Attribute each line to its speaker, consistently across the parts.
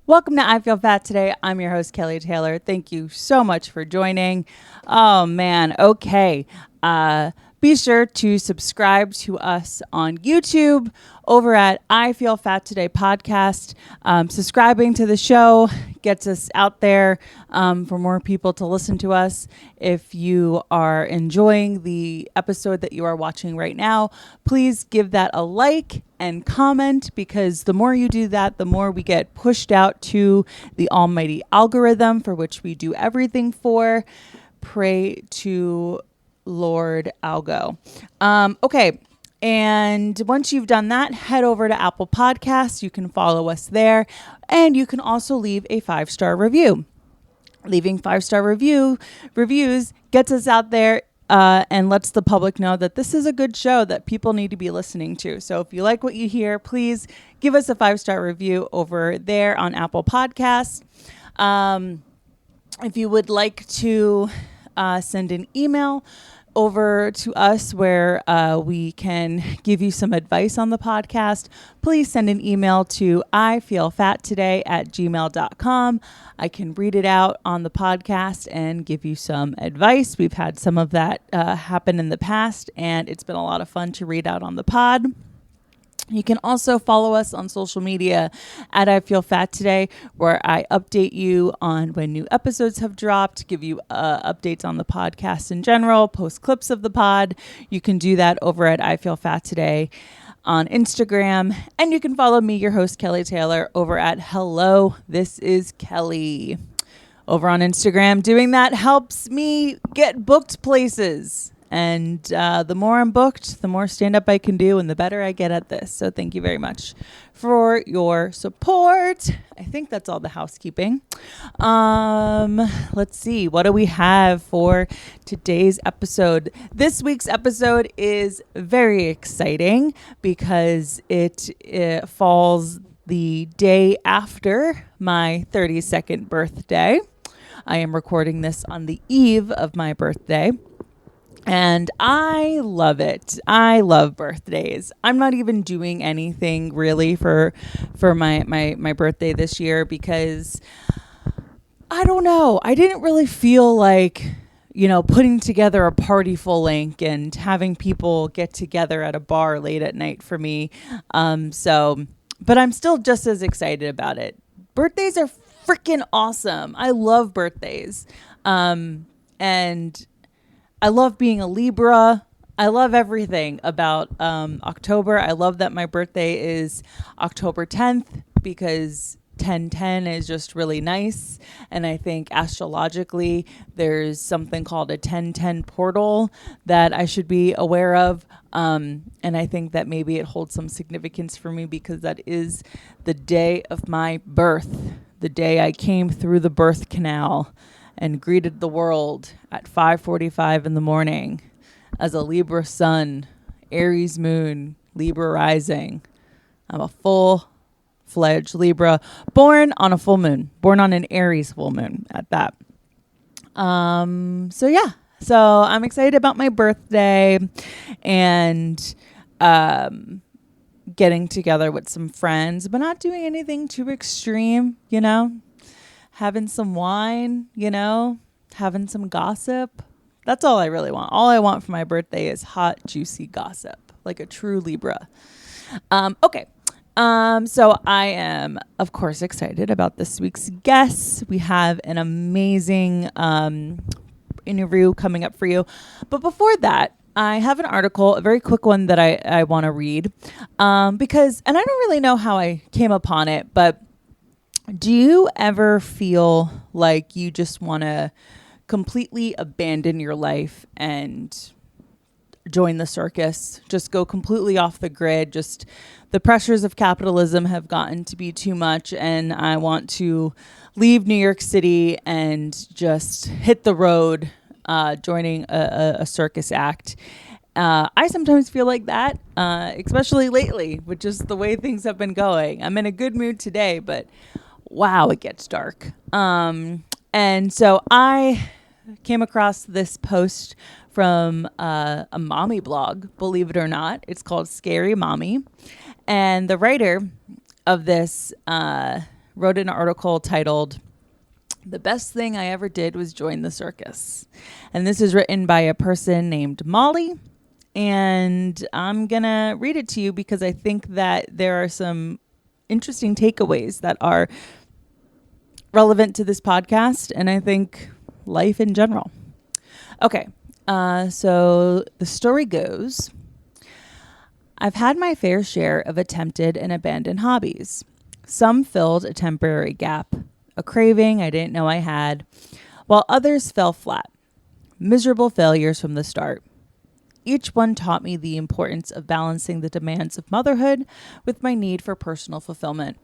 Speaker 1: Welcome to I Feel Fat Today. I'm your host, Kelly Taylor. Thank you so much for joining. Oh, man. Okay. Be sure to subscribe to us on YouTube over at I Feel Fat Today podcast. Subscribing to the show gets us out there for more people to listen to us. If you are enjoying the episode that you are watching right now, please give that a like and comment, because the more you do that, the more we get pushed out to the almighty algorithm for which we do everything for. Pray to Lord Algo. Okay. And once you've done that, head over to Apple Podcasts. You can follow us there, and you can also leave a 5-star review. Leaving 5-star reviews gets us out there and lets the public know that this is a good show that people need to be listening to. So if you like what you hear, please give us a 5-star review over there on Apple Podcasts. If you would like to send an email over to us where we can give you some advice on the podcast, please send an email to ifeelfattoday@gmail.com. I can read it out on the podcast and give you some advice. We've had some of that happen in the past, and it's been a lot of fun to read out on the pod. You can also follow us on social media at I Feel Fat Today, where I update you on when new episodes have dropped, give you updates on the podcast in general, post clips of the pod. You can do that over at I Feel Fat Today on Instagram. And you can follow me, your host, Kelly Taylor, over at Hello, This is Kelly over on Instagram. Doing that helps me get booked places. And the more I'm booked, the more stand-up I can do, and the better I get at this. So thank you very much for your support. I think that's all the housekeeping. Let's see. What do we have for today's episode? This week's episode is very exciting because it falls the day after my 32nd birthday. I am recording this on the eve of my birthday. And I love it. I love birthdays. I'm not even doing anything really for my birthday this year because I don't know. I didn't really feel like, putting together a party full length and having people get together at a bar late at night for me. But I'm still just as excited about it. Birthdays are freaking awesome. I love birthdays. And I love being a Libra. I love everything about October. I love that my birthday is October 10th because 10/10 is just really nice. And I think astrologically, there's something called a 10/10 portal that I should be aware of. And I think that maybe it holds some significance for me because that is the day of my birth, the day I came through the birth canal and greeted the world at 5:45 in the morning as a Libra sun, Aries moon, Libra rising. I'm a full-fledged Libra, born on a full moon, born on an Aries full moon at that. So I'm excited about my birthday and getting together with some friends, but not doing anything too extreme, having some wine, having some gossip. That's all I really want. All I want for my birthday is hot, juicy gossip, like a true Libra. Okay. So I am, of course, excited about this week's guests. We have an amazing interview coming up for you. But before that, I have an article, a very quick one that I want to read because I don't really know how I came upon it, but do you ever feel like you just want to completely abandon your life and join the circus? Just go completely off the grid. Just the pressures of capitalism have gotten to be too much, and I want to leave New York City and just hit the road, joining a circus act. I sometimes feel like that, especially lately, with just the way things have been going. I'm in a good mood today, but wow, it gets dark. And so I came across this post from a mommy blog, believe it or not. It's called Scary Mommy. And the writer of this wrote an article titled, "The Best Thing I Ever Did Was Join the Circus." And this is written by a person named Molly. And I'm going to read it to you because I think that there are some interesting takeaways that are relevant to this podcast and I think life in general. Okay, so the story goes, I've had my fair share of attempted and abandoned hobbies. Some filled a temporary gap, a craving I didn't know I had, while others fell flat, miserable failures from the start. Each one taught me the importance of balancing the demands of motherhood with my need for personal fulfillment.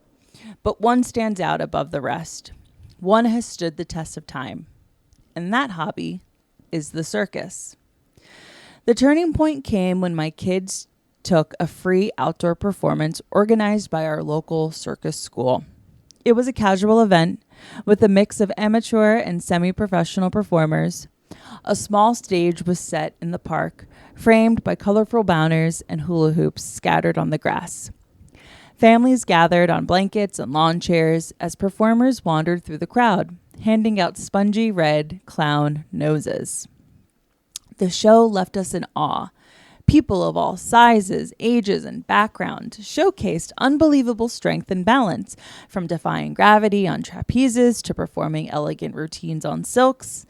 Speaker 1: But one stands out above the rest. One has stood the test of time, and that hobby is the circus. The turning point came when my kids took a free outdoor performance organized by our local circus school. It was a casual event with a mix of amateur and semi-professional performers. A small stage was set in the park, framed by colorful banners and hula hoops scattered on the grass. Families gathered on blankets and lawn chairs as performers wandered through the crowd, handing out spongy red clown noses. The show left us in awe. People of all sizes, ages, and backgrounds showcased unbelievable strength and balance, from defying gravity on trapezes to performing elegant routines on silks.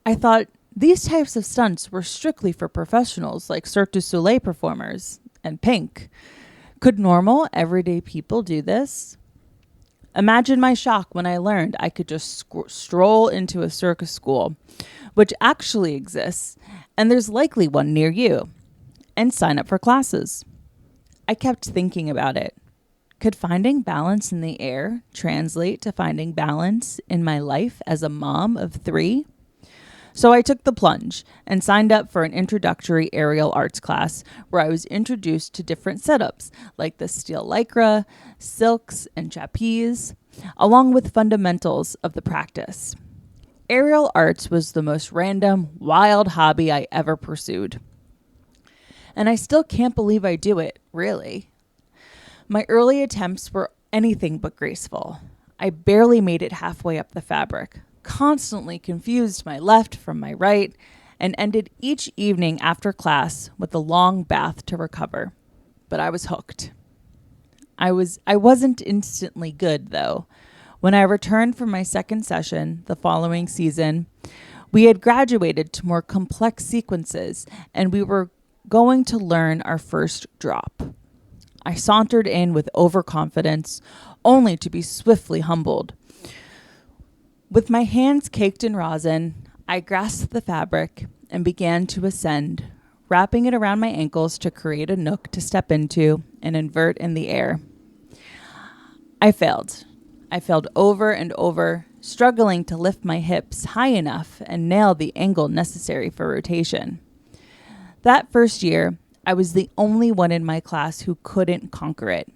Speaker 1: I thought these types of stunts were strictly for professionals like Cirque du Soleil performers and Pink. Could normal, everyday people do this? Imagine my shock when I learned I could just stroll into a circus school, which actually exists, and there's likely one near you, and sign up for classes. I kept thinking about it. Could finding balance in the air translate to finding balance in my life as a mom of 3? So I took the plunge and signed up for an introductory aerial arts class where I was introduced to different setups like the steel lycra, silks, and trapeze, along with fundamentals of the practice. Aerial arts was the most random, wild hobby I ever pursued. And I still can't believe I do it, really. My early attempts were anything but graceful. I barely made it halfway up the fabric, constantly confused my left from my right, and ended each evening after class with a long bath to recover. But I was hooked. I wasn't instantly good, though. When I returned from my second session the following season, we had graduated to more complex sequences, and we were going to learn our first drop. I sauntered in with overconfidence, only to be swiftly humbled. With my hands caked in rosin, I grasped the fabric and began to ascend, wrapping it around my ankles to create a nook to step into and invert in the air. I failed. I failed over and over, struggling to lift my hips high enough and nail the angle necessary for rotation. That first year, I was the only one in my class who couldn't conquer it.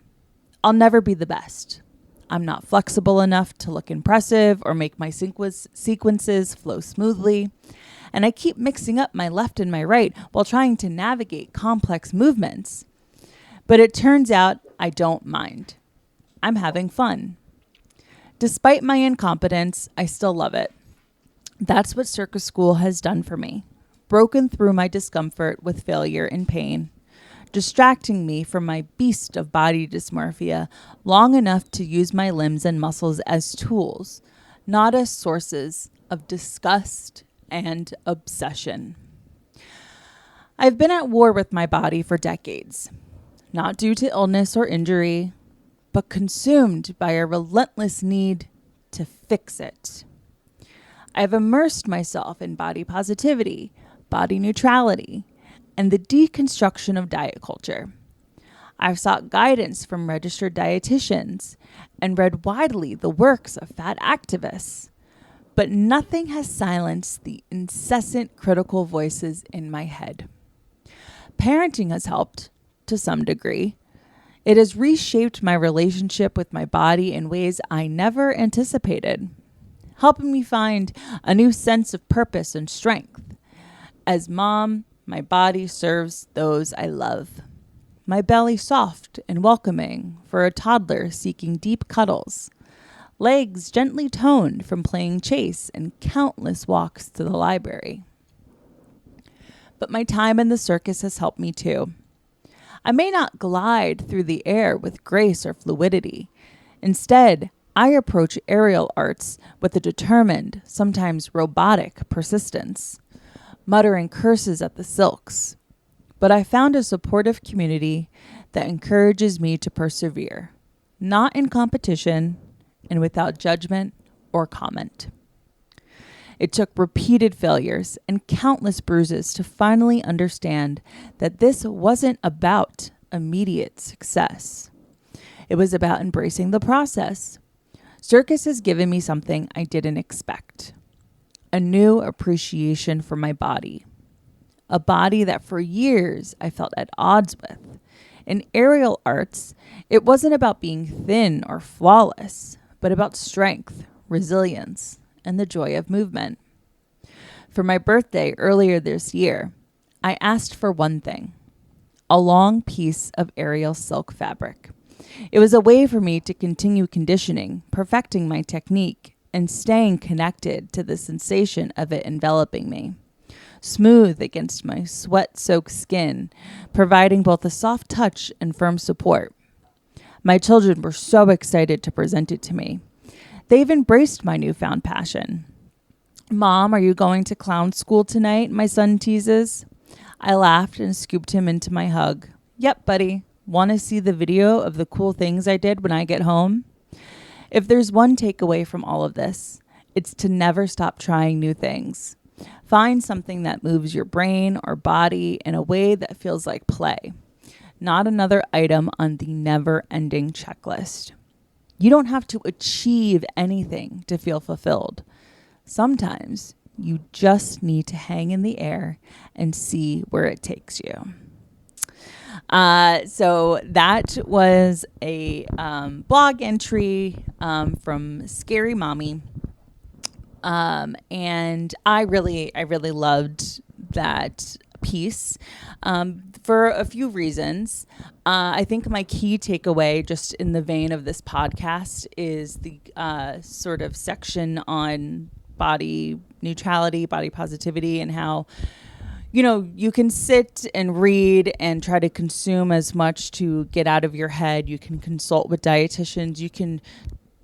Speaker 1: I'll never be the best. I'm not flexible enough to look impressive or make my sequences flow smoothly. And I keep mixing up my left and my right while trying to navigate complex movements. But it turns out I don't mind. I'm having fun. Despite my incompetence, I still love it. That's what circus school has done for me. Broken through my discomfort with failure and pain, distracting me from my beast of body dysmorphia long enough to use my limbs and muscles as tools, not as sources of disgust and obsession. I've been at war with my body for decades, not due to illness or injury, but consumed by a relentless need to fix it. I've immersed myself in body positivity, body neutrality, and the deconstruction of diet culture. I've sought guidance from registered dietitians and read widely the works of fat activists, but nothing has silenced the incessant critical voices in my head. Parenting has helped, to some degree. It has reshaped my relationship with my body in ways I never anticipated, helping me find a new sense of purpose and strength. As mom, my body serves those I love. My belly soft and welcoming for a toddler seeking deep cuddles. legs gently toned from playing chase and countless walks to the library. But my time in the circus has helped me too. I may not glide through the air with grace or fluidity. Instead, I approach aerial arts with a determined, sometimes robotic persistence, muttering curses at the silks. But I found a supportive community that encourages me to persevere, not in competition and without judgment or comment. It took repeated failures and countless bruises to finally understand that this wasn't about immediate success. It was about embracing the process. Circus has given me something I didn't expect. A new appreciation for my body. A body that for years I felt at odds with. In aerial arts, it wasn't about being thin or flawless, but about strength, resilience, and the joy of movement. For my birthday earlier this year, I asked for one thing: a long piece of aerial silk fabric. It was a way for me to continue conditioning, perfecting my technique, and staying connected to the sensation of it enveloping me. Smooth against my sweat-soaked skin, providing both a soft touch and firm support. My children were so excited to present it to me. They've embraced my newfound passion. "Mom, are you going to clown school tonight?" my son teases. I laughed and scooped him into my hug. "Yep, buddy. Want to see the video of the cool things I did when I get home?" If there's one takeaway from all of this, it's to never stop trying new things. Find something that moves your brain or body in a way that feels like play, not another item on the never-ending checklist. You don't have to achieve anything to feel fulfilled. Sometimes you just need to hang in the air and see where it takes you. So that was a blog entry from Scary Mommy. And I really loved that piece for a few reasons. I think my key takeaway, just in the vein of this podcast, is the sort of section on body neutrality, body positivity, and how, you know, you can sit and read and try to consume as much to get out of your head. You can consult with dietitians. You can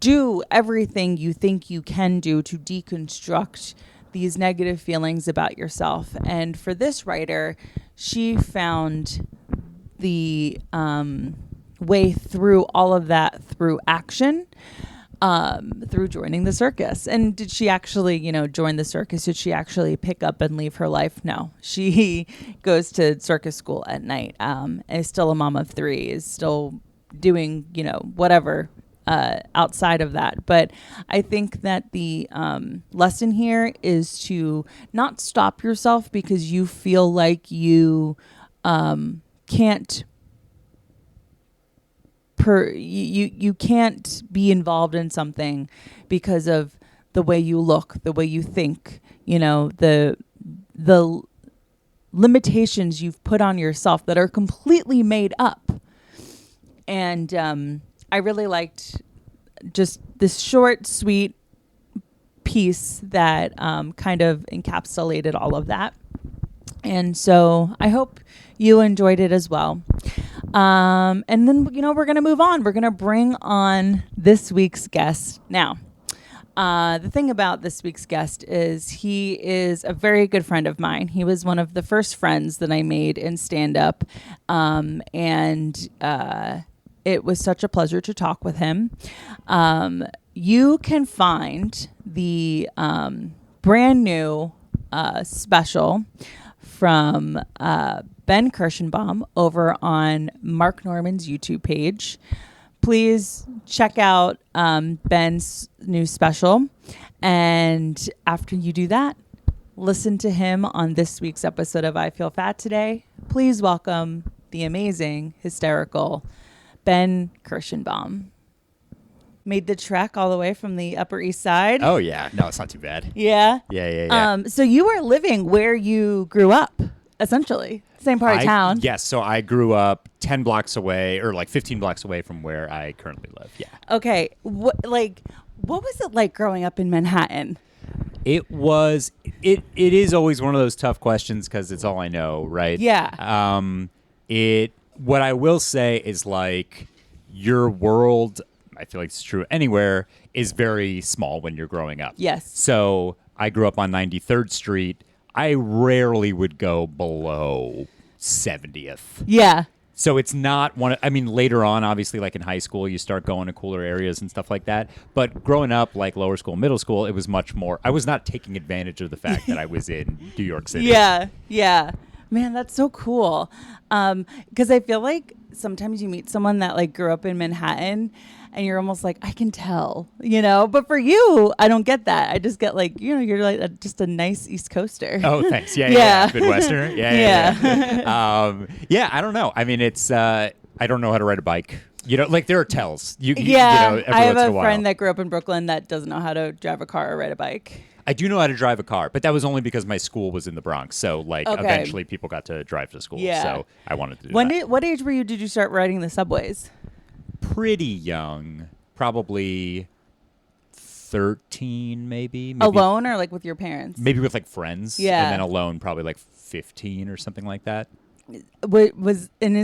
Speaker 1: do everything you think you can do to deconstruct these negative feelings about yourself. And for this writer, she found the way through all of that through action, through joining the circus. And did she actually, join the circus? Did she actually pick up and leave her life? No. She goes to circus school at night, is still a mom of 3, is still doing, whatever outside of that. But I think that the lesson here is to not stop yourself because you feel like you can't you can't be involved in something because of the way you look, the way you think, the limitations you've put on yourself that are completely made up. And I really liked just this short, sweet piece that kind of encapsulated all of that. And so I hope you enjoyed it as well. And then, we're going to move on. We're going to bring on this week's guest. Now, the thing about this week's guest is he is a very good friend of mine. He was one of the first friends that I made in stand-up. And it was such a pleasure to talk with him. You can find the brand new special from Ben Kirschenbaum over on Mark Norman's YouTube page. Please check out Ben's new special. And after you do that, listen to him on this week's episode of I Feel Fat Today. Please welcome the amazing, hysterical Ben Kirschenbaum. Made the trek all the way from the Upper East Side.
Speaker 2: Oh, yeah. No, it's not too bad.
Speaker 1: Yeah?
Speaker 2: Yeah.
Speaker 1: So you were living where you grew up, essentially. Same part of town.
Speaker 2: Yes. So I grew up 10 blocks away or like 15 blocks away from where I currently live. Yeah.
Speaker 1: Okay. What was it like growing up in Manhattan?
Speaker 2: It is always one of those tough questions because it's all I know, right?
Speaker 1: Yeah.
Speaker 2: What I will say is like your world, I feel like it's true anywhere, is very small when you're growing up.
Speaker 1: Yes.
Speaker 2: So I grew up on 93rd Street. I rarely would go below 70th.
Speaker 1: Yeah.
Speaker 2: So it's not later on, obviously, like in high school, you start going to cooler areas and stuff like that. But growing up, like lower school, middle school, it was much more, I was not taking advantage of the fact that I was in New York City.
Speaker 1: Yeah. Yeah. Man, that's so cool. Because I feel like sometimes you meet someone that like grew up in Manhattan and you're almost like, I can tell, but for you, I don't get that. I just get like, you're like just a nice East Coaster.
Speaker 2: Oh, thanks. Yeah. Midwesterner.
Speaker 1: Yeah.
Speaker 2: Yeah, I don't know. I mean, it's, I don't know how to ride a bike. Like there are tells.
Speaker 1: Every I have a friend that grew up in Brooklyn that doesn't know how to drive a car or ride a bike.
Speaker 2: I do know how to drive a car, but that was only because my school was in the Bronx. So, eventually people got to drive to school. Yeah. So I wanted to do that.
Speaker 1: What age did you start riding the subways?
Speaker 2: Pretty young. Probably 13, maybe.
Speaker 1: Alone or like with your parents?
Speaker 2: Maybe with like friends.
Speaker 1: Yeah.
Speaker 2: And then alone, probably like 15 or something like that.
Speaker 1: Is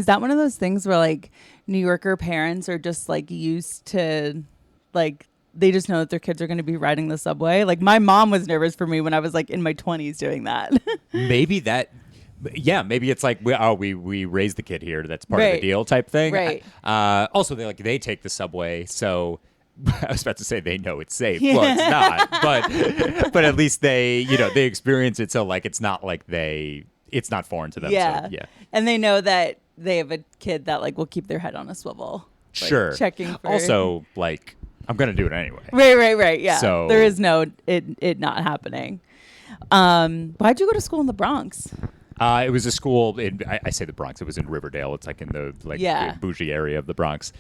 Speaker 1: that one of those things where like New Yorker parents are just like used to like, they just know that their kids are going to be riding the subway? Like my mom was nervous for me when I was like in my 20s doing that.
Speaker 2: Maybe it's like we raised the kid here. That's part of the deal type thing.
Speaker 1: Right.
Speaker 2: Also, they take the subway, so I was about to say they know it's safe. Well, it's not, but at least they experience it. So like it's not like it's not foreign to them.
Speaker 1: Yeah.
Speaker 2: So, yeah.
Speaker 1: And they know that they have a kid that like will keep their head on a swivel. Like,
Speaker 2: sure.
Speaker 1: Checking for.
Speaker 2: Also, like I'm gonna do it anyway.
Speaker 1: Right. Yeah.
Speaker 2: So
Speaker 1: there is no it not happening. Why'd you go to school in the Bronx?
Speaker 2: It was a school I say the Bronx. It was in Riverdale. It's like in the the bougie area of the Bronx.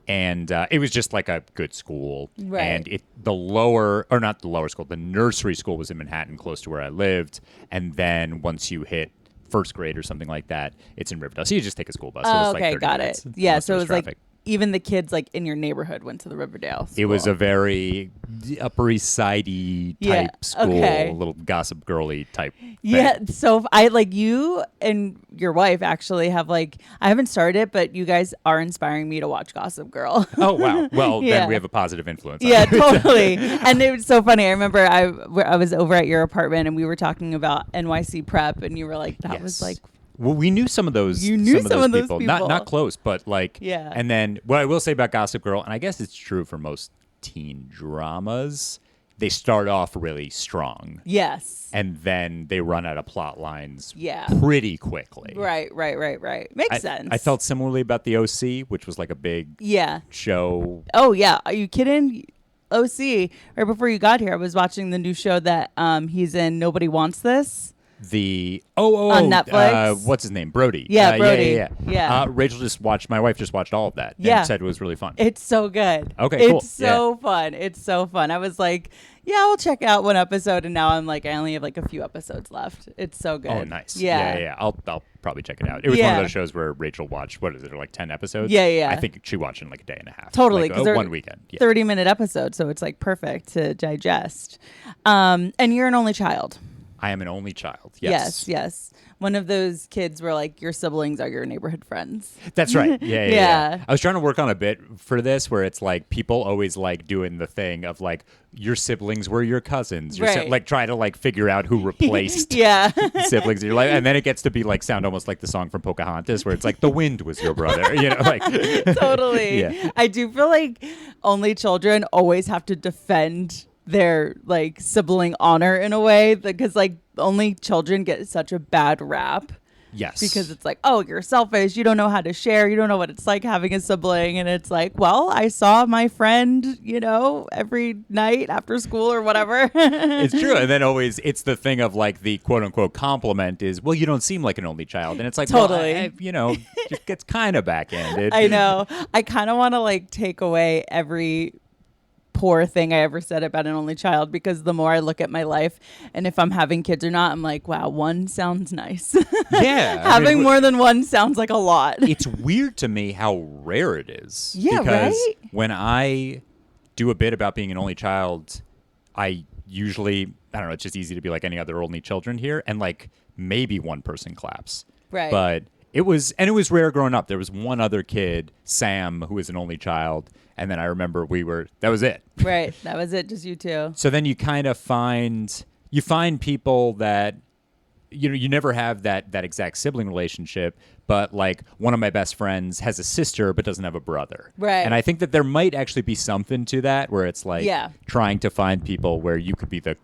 Speaker 2: And it was just like a good school.
Speaker 1: Right.
Speaker 2: And the nursery school was in Manhattan, close to where I lived. And then once you hit first grade or something like that, it's in Riverdale. So you just take a school bus.
Speaker 1: Oh,
Speaker 2: it was
Speaker 1: okay,
Speaker 2: like 30
Speaker 1: got
Speaker 2: minutes,
Speaker 1: it. Yeah, so it was
Speaker 2: traffic.
Speaker 1: like even the kids like in your neighborhood went to the Riverdale school.
Speaker 2: It was a very Upper East Side-y type school, a little gossip girly type thing.
Speaker 1: Yeah, so I like you and your wife actually have like, I haven't started it, but you guys are inspiring me to watch Gossip Girl.
Speaker 2: Oh, wow. Well, then we have a positive influence on
Speaker 1: you. Totally. And it was so funny. I remember I was over at your apartment and we were talking about NYC prep and you were like, that was like,
Speaker 2: well, we knew some of those.
Speaker 1: You knew some of those people.
Speaker 2: Not close, but like.
Speaker 1: Yeah.
Speaker 2: And then what I will say about Gossip Girl, and I guess it's true for most teen dramas, they start off really strong.
Speaker 1: Yes.
Speaker 2: And then they run out of plot lines.
Speaker 1: Yeah.
Speaker 2: Pretty quickly.
Speaker 1: Right. Makes sense.
Speaker 2: I felt similarly about the OC, which was like a big show.
Speaker 1: Oh yeah, are you kidding? OC. Right before you got here, I was watching the new show that he's in. Nobody Wants This.
Speaker 2: On
Speaker 1: Netflix.
Speaker 2: What's his name? Brody.
Speaker 1: Yeah, Brody.
Speaker 2: Yeah. My wife just watched all of that. And said it was really fun.
Speaker 1: It's so good.
Speaker 2: Okay, cool.
Speaker 1: It's so fun. It's so fun. I was like, I'll check out one episode, and now I'm like, I only have like a few episodes left. It's so good.
Speaker 2: Oh, nice.
Speaker 1: Yeah.
Speaker 2: I'll probably check it out. It was one of those shows where Rachel watched, what is it, like 10 episodes?
Speaker 1: Yeah.
Speaker 2: I think she watched in like a day and a half.
Speaker 1: Totally.
Speaker 2: Like, one weekend.
Speaker 1: 30-minute episodes, so it's like perfect to digest. And you're an only child.
Speaker 2: I am an only child. Yes.
Speaker 1: One of those kids where like your siblings are your neighborhood friends.
Speaker 2: That's right. Yeah. I was trying to work on a bit for this where it's like people always like doing the thing of like your siblings were your cousins. Like try to like figure out who replaced siblings in your life. And then it gets to be like sound almost like the song from Pocahontas where it's like the wind was your brother.
Speaker 1: Totally.
Speaker 2: Yeah.
Speaker 1: I do feel like only children always have to defend their like sibling honor in a way because like only children get such a bad rap.
Speaker 2: Yes.
Speaker 1: Because it's like, oh, you're selfish. You don't know how to share. You don't know what it's like having a sibling. And it's like, well, I saw my friend, every night after school or whatever.
Speaker 2: It's true. And then always it's the thing of like the quote unquote compliment is, well, you don't seem like an only child. And it's like,
Speaker 1: totally.
Speaker 2: Well, it gets kind of backhanded.
Speaker 1: I know. I kind of want to like take away every poor thing I ever said about an only child because the more I look at my life and if I'm having kids or not, I'm like, wow, one sounds nice.
Speaker 2: Yeah.
Speaker 1: Having more than one sounds like a lot.
Speaker 2: It's weird to me how rare it is.
Speaker 1: Yeah,
Speaker 2: because
Speaker 1: right?
Speaker 2: when I do a bit about being an only child, I usually, I don't know, it's just easy to be like any other only children here. And like maybe one person claps.
Speaker 1: Right.
Speaker 2: But it was rare growing up. There was one other kid, Sam, who was an only child. And then I remember that was it.
Speaker 1: Right. That was it. Just you two.
Speaker 2: So then you kind of find people that, you never have that exact sibling relationship, but like one of my best friends has a sister but doesn't have a brother.
Speaker 1: Right.
Speaker 2: And I think that there might actually be something to that where it's like trying to find people where you could be the,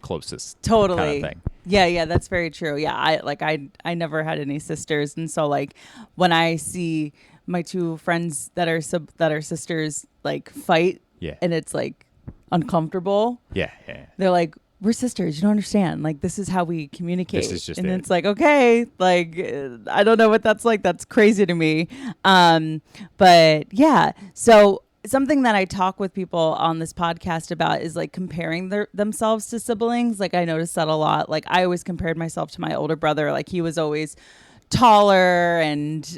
Speaker 2: closest
Speaker 1: totally
Speaker 2: kind of thing.
Speaker 1: Yeah, that's very true. Yeah, I never had any sisters, and so like when I see my two friends that are sisters like fight, and it's like uncomfortable.
Speaker 2: Yeah.
Speaker 1: They're like, we're sisters. You don't understand. Like, this is how we communicate.
Speaker 2: This is just
Speaker 1: and
Speaker 2: it.
Speaker 1: It's like, okay, like, I don't know what that's like. That's crazy to me. But yeah, so something that I talk with people on this podcast about is like comparing themselves to siblings. Like, I noticed that a lot. Like, I always compared myself to my older brother. Like, he was always taller and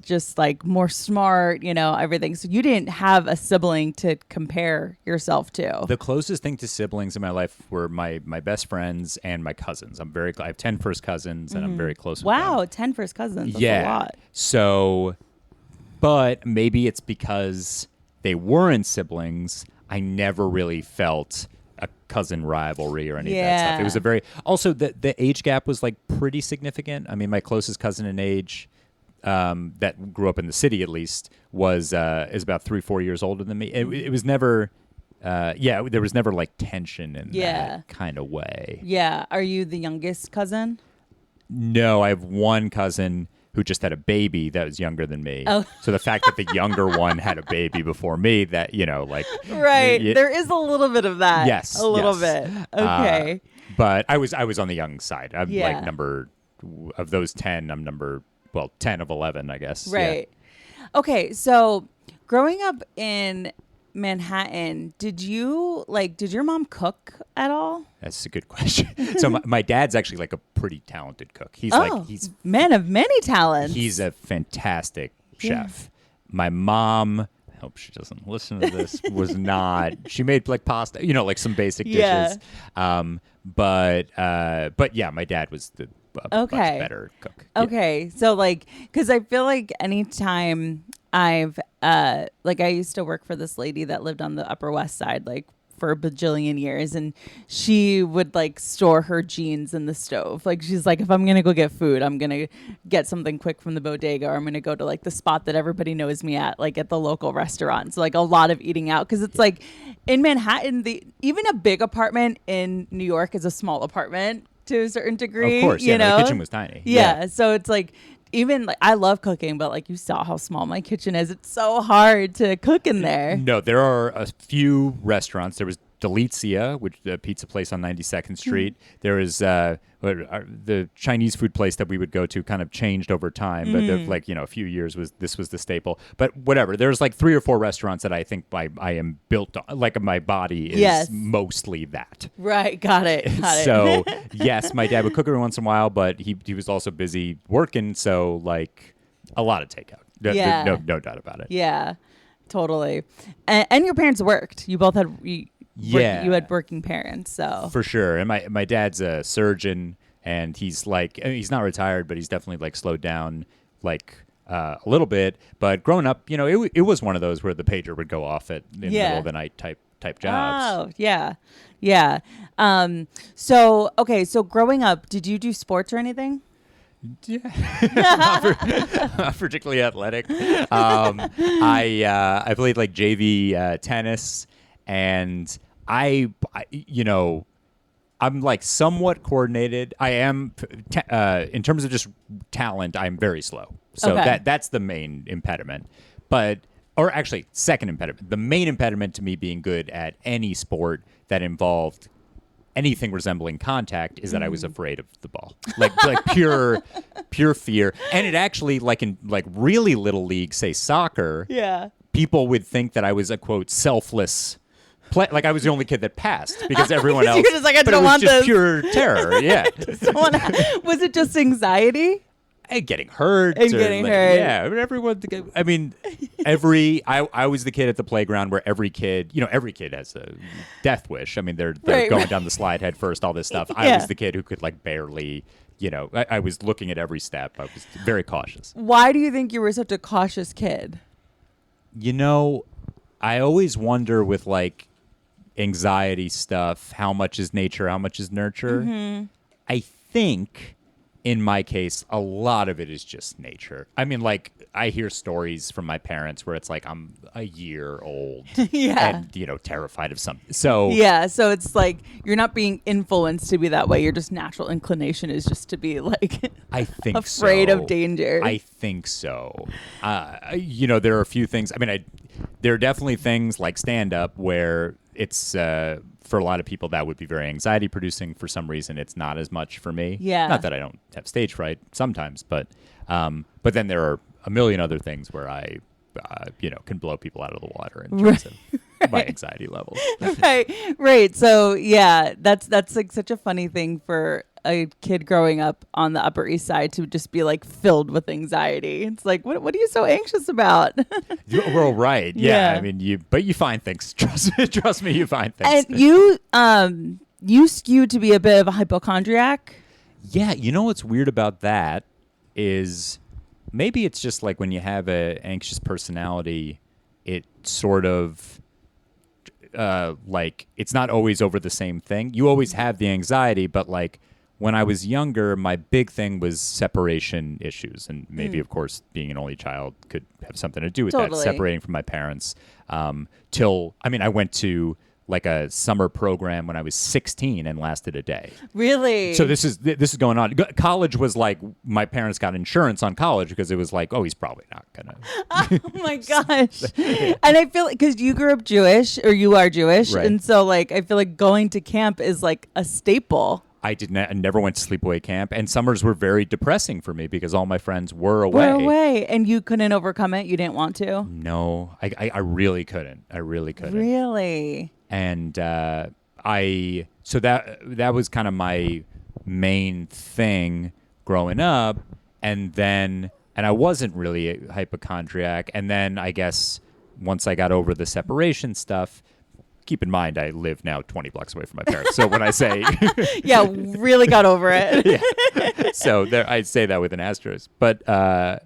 Speaker 1: just like more smart, everything. So you didn't have a sibling to compare yourself to.
Speaker 2: The closest thing to siblings in my life were my best friends and my cousins. I have 10 first cousins, and I'm very close with them.
Speaker 1: Wow, 10 first cousins. That's a lot.
Speaker 2: So, but maybe it's because they weren't siblings. I never really felt a cousin rivalry or any of that stuff. It was also the age gap was like pretty significant. I mean, my closest cousin in age, that grew up in the city at least, is about 3-4 years older than me. It was never, there was never like tension in that kind of way.
Speaker 1: Yeah. Are you the youngest cousin?
Speaker 2: No, I have one cousin who just had a baby that was younger than me. Oh. So the fact that the younger one had a baby before me, that, like...
Speaker 1: Right. There is a little bit of that.
Speaker 2: Yes.
Speaker 1: A little bit. Okay.
Speaker 2: But I was on the young side. I'm like of those 10, I'm 10 of 11, I guess.
Speaker 1: Right. Yeah. Okay. So growing up in Manhattan, did your mom cook at all?
Speaker 2: That's a good question. So my dad's actually like a pretty talented cook. He's
Speaker 1: man of many talents.
Speaker 2: He's a fantastic chef. My mom, I hope she doesn't listen to this, was not. She made like pasta, like some basic dishes. But yeah, my dad was the much better cook.
Speaker 1: Okay. So like, because I feel like anytime I've I used to work for this lady that lived on the Upper West Side, like for a bajillion years, and she would like store her jeans in the stove. Like, she's like, if I'm gonna go get food, I'm gonna get something quick from the bodega, or I'm gonna go to like the spot that everybody knows me at, like at the local restaurant. So like a lot of eating out, because it's like in Manhattan, even a big apartment in New York is a small apartment to a certain degree.
Speaker 2: Of course, the kitchen was tiny.
Speaker 1: Yeah, so it's like, even like, I love cooking, but like, you saw how small my kitchen is. It's so hard to cook in there.
Speaker 2: No, there are a few restaurants. There was Delizia, which the pizza place on 92nd Street. There is the Chinese food place that we would go to, kind of changed over time, but like, a few years this was the staple. But whatever, there's like 3 or 4 restaurants that I think I am built on, like my body is mostly that.
Speaker 1: Right, got it.
Speaker 2: So yes, my dad would cook every once in a while, but he was also busy working, so like a lot of takeout. No doubt about it.
Speaker 1: Yeah, totally. And your parents worked. You both had. You had working parents, so
Speaker 2: for sure. And my dad's a surgeon, and he's like, he's not retired, but he's definitely like slowed down like a little bit. But growing up, it was one of those where the pager would go off in the middle of the night type jobs.
Speaker 1: Oh yeah. So growing up, did you do sports or anything?
Speaker 2: Yeah. not particularly athletic. I played like JV tennis. And I'm like somewhat coordinated. I am, in terms of just talent, I'm very slow. So that's the main impediment. Or actually, second impediment. The main impediment to me being good at any sport that involved anything resembling contact is that I was afraid of the ball, like pure fear. And it actually, like in like really little league, say soccer, people would think that I was a quote selfless. Like I was the only kid that passed because everyone else.
Speaker 1: You're just like, I don't want
Speaker 2: just
Speaker 1: this.
Speaker 2: Pure terror. Yeah.
Speaker 1: Was it just anxiety?
Speaker 2: getting hurt.
Speaker 1: And getting hurt.
Speaker 2: Yeah, everyone. I mean, I was the kid at the playground where every kid has a death wish. I mean, they're going down the slide head first, all this stuff. I was the kid who could like barely, I was looking at every step. I was very cautious.
Speaker 1: Why do you think you were such a cautious kid?
Speaker 2: I always wonder with like anxiety stuff, how much is nature, how much is nurture? Mm-hmm. I think in my case, a lot of it is just nature. I mean, like, I hear stories from my parents where it's like I'm a year old and, terrified of something. So
Speaker 1: so it's like you're not being influenced to be that way. Your just natural inclination is just to be like
Speaker 2: I think
Speaker 1: afraid of danger.
Speaker 2: I think so. There are a few things. I mean, there are definitely things like stand-up where it's for a lot of people that would be very anxiety producing. For some reason, it's not as much for me.
Speaker 1: Yeah.
Speaker 2: Not that I don't have stage fright sometimes, but then there are a million other things where I can blow people out of the water in terms of my anxiety levels.
Speaker 1: Right. So yeah, that's like such a funny thing for a kid growing up on the Upper East Side to just be like filled with anxiety. It's like, what are you so anxious about?
Speaker 2: Well, right. Yeah. I mean, you find things. Trust me, you find things.
Speaker 1: And you skew to be a bit of a hypochondriac.
Speaker 2: Yeah. You know what's weird about that is maybe it's just like when you have an anxious personality, it sort of like it's not always over the same thing. You always have the anxiety, but like when I was younger, my big thing was separation issues. And maybe, of course, being an only child could have something to do with that, separating from my parents. I went to like a summer program when I was 16 and lasted a day.
Speaker 1: Really?
Speaker 2: So this is going on. College was like, my parents got insurance on college because it was like, oh, he's probably not gonna.
Speaker 1: Oh my gosh. And I feel like, because you grew up Jewish, or you are Jewish,
Speaker 2: right.
Speaker 1: And so like I feel like going to camp is like a staple.
Speaker 2: I never went to sleepaway camp, and summers were very depressing for me because all my friends were away.
Speaker 1: And you couldn't overcome it? You didn't want to?
Speaker 2: No, I really couldn't. I really couldn't.
Speaker 1: Really?
Speaker 2: And so that was kind of my main thing growing up, and I wasn't really a hypochondriac, and then I guess once I got over the separation stuff. Keep in mind, I live now 20 blocks away from my parents. So when I say...
Speaker 1: yeah, really got over it.
Speaker 2: Yeah. So I say that with an asterisk. But then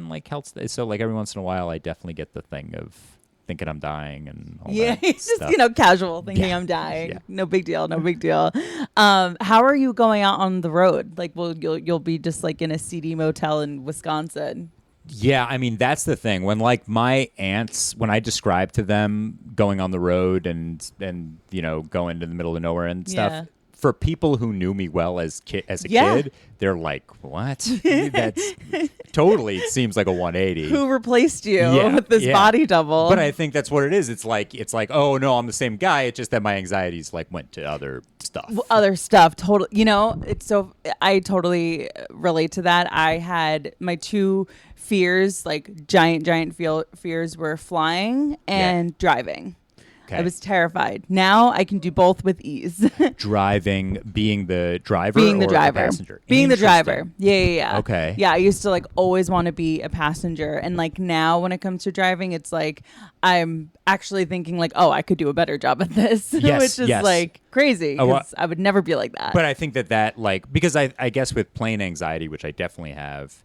Speaker 2: like health... So like every once in a while, I definitely get the thing of thinking I'm dying and all that
Speaker 1: it's
Speaker 2: stuff.
Speaker 1: just, casual thinking I'm dying. Yeah. No big deal. How are you going out on the road? Like, you'll be just like in a seedy motel in Wisconsin.
Speaker 2: Yeah, I mean, that's the thing. When like my aunts, when I describe to them going on the road and going to the middle of nowhere and stuff, for people who knew me well as a kid, they're like, what? That's totally seems like a 180.
Speaker 1: Who replaced you with this body double?
Speaker 2: But I think that's what it is. It's like, oh no, I'm the same guy. It's just that my anxieties like went to other stuff.
Speaker 1: Totally. It's so, I totally relate to that. I had my two fears, like giant fears, were flying and driving. Okay. I was terrified. Now I can do both with ease.
Speaker 2: Driving, being the driver,
Speaker 1: the passenger? Being the driver. Yeah.
Speaker 2: Okay.
Speaker 1: Yeah, I used to like always want to be a passenger, and like now when it comes to driving, it's like I'm actually thinking like, oh, I could do a better job at this, which is like crazy because I would never be like that.
Speaker 2: But I think that like, because I guess with plane anxiety, which I definitely have,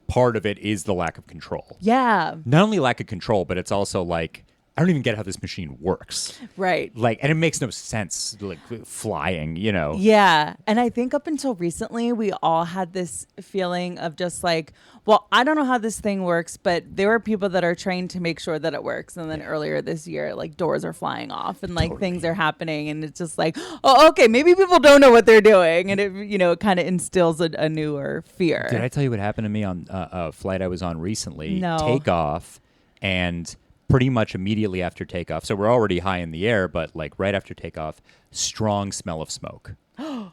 Speaker 2: part of it is the lack of control.
Speaker 1: Yeah.
Speaker 2: Not only lack of control, but it's also like, I don't even get how this machine works.
Speaker 1: Right.
Speaker 2: Like, and it makes no sense, like flying,
Speaker 1: Yeah. And I think up until recently, we all had this feeling of just like, well, I don't know how this thing works, but there are people that are trained to make sure that it works. And then earlier this year, like doors are flying off and like things are happening. And it's just like, oh, okay, maybe people don't know what they're doing. And it kind of instills a newer fear.
Speaker 2: Did I tell you what happened to me on a flight I was on recently?
Speaker 1: No.
Speaker 2: Takeoff, and pretty much immediately after takeoff. So we're already high in the air, but like right after takeoff, strong smell of smoke.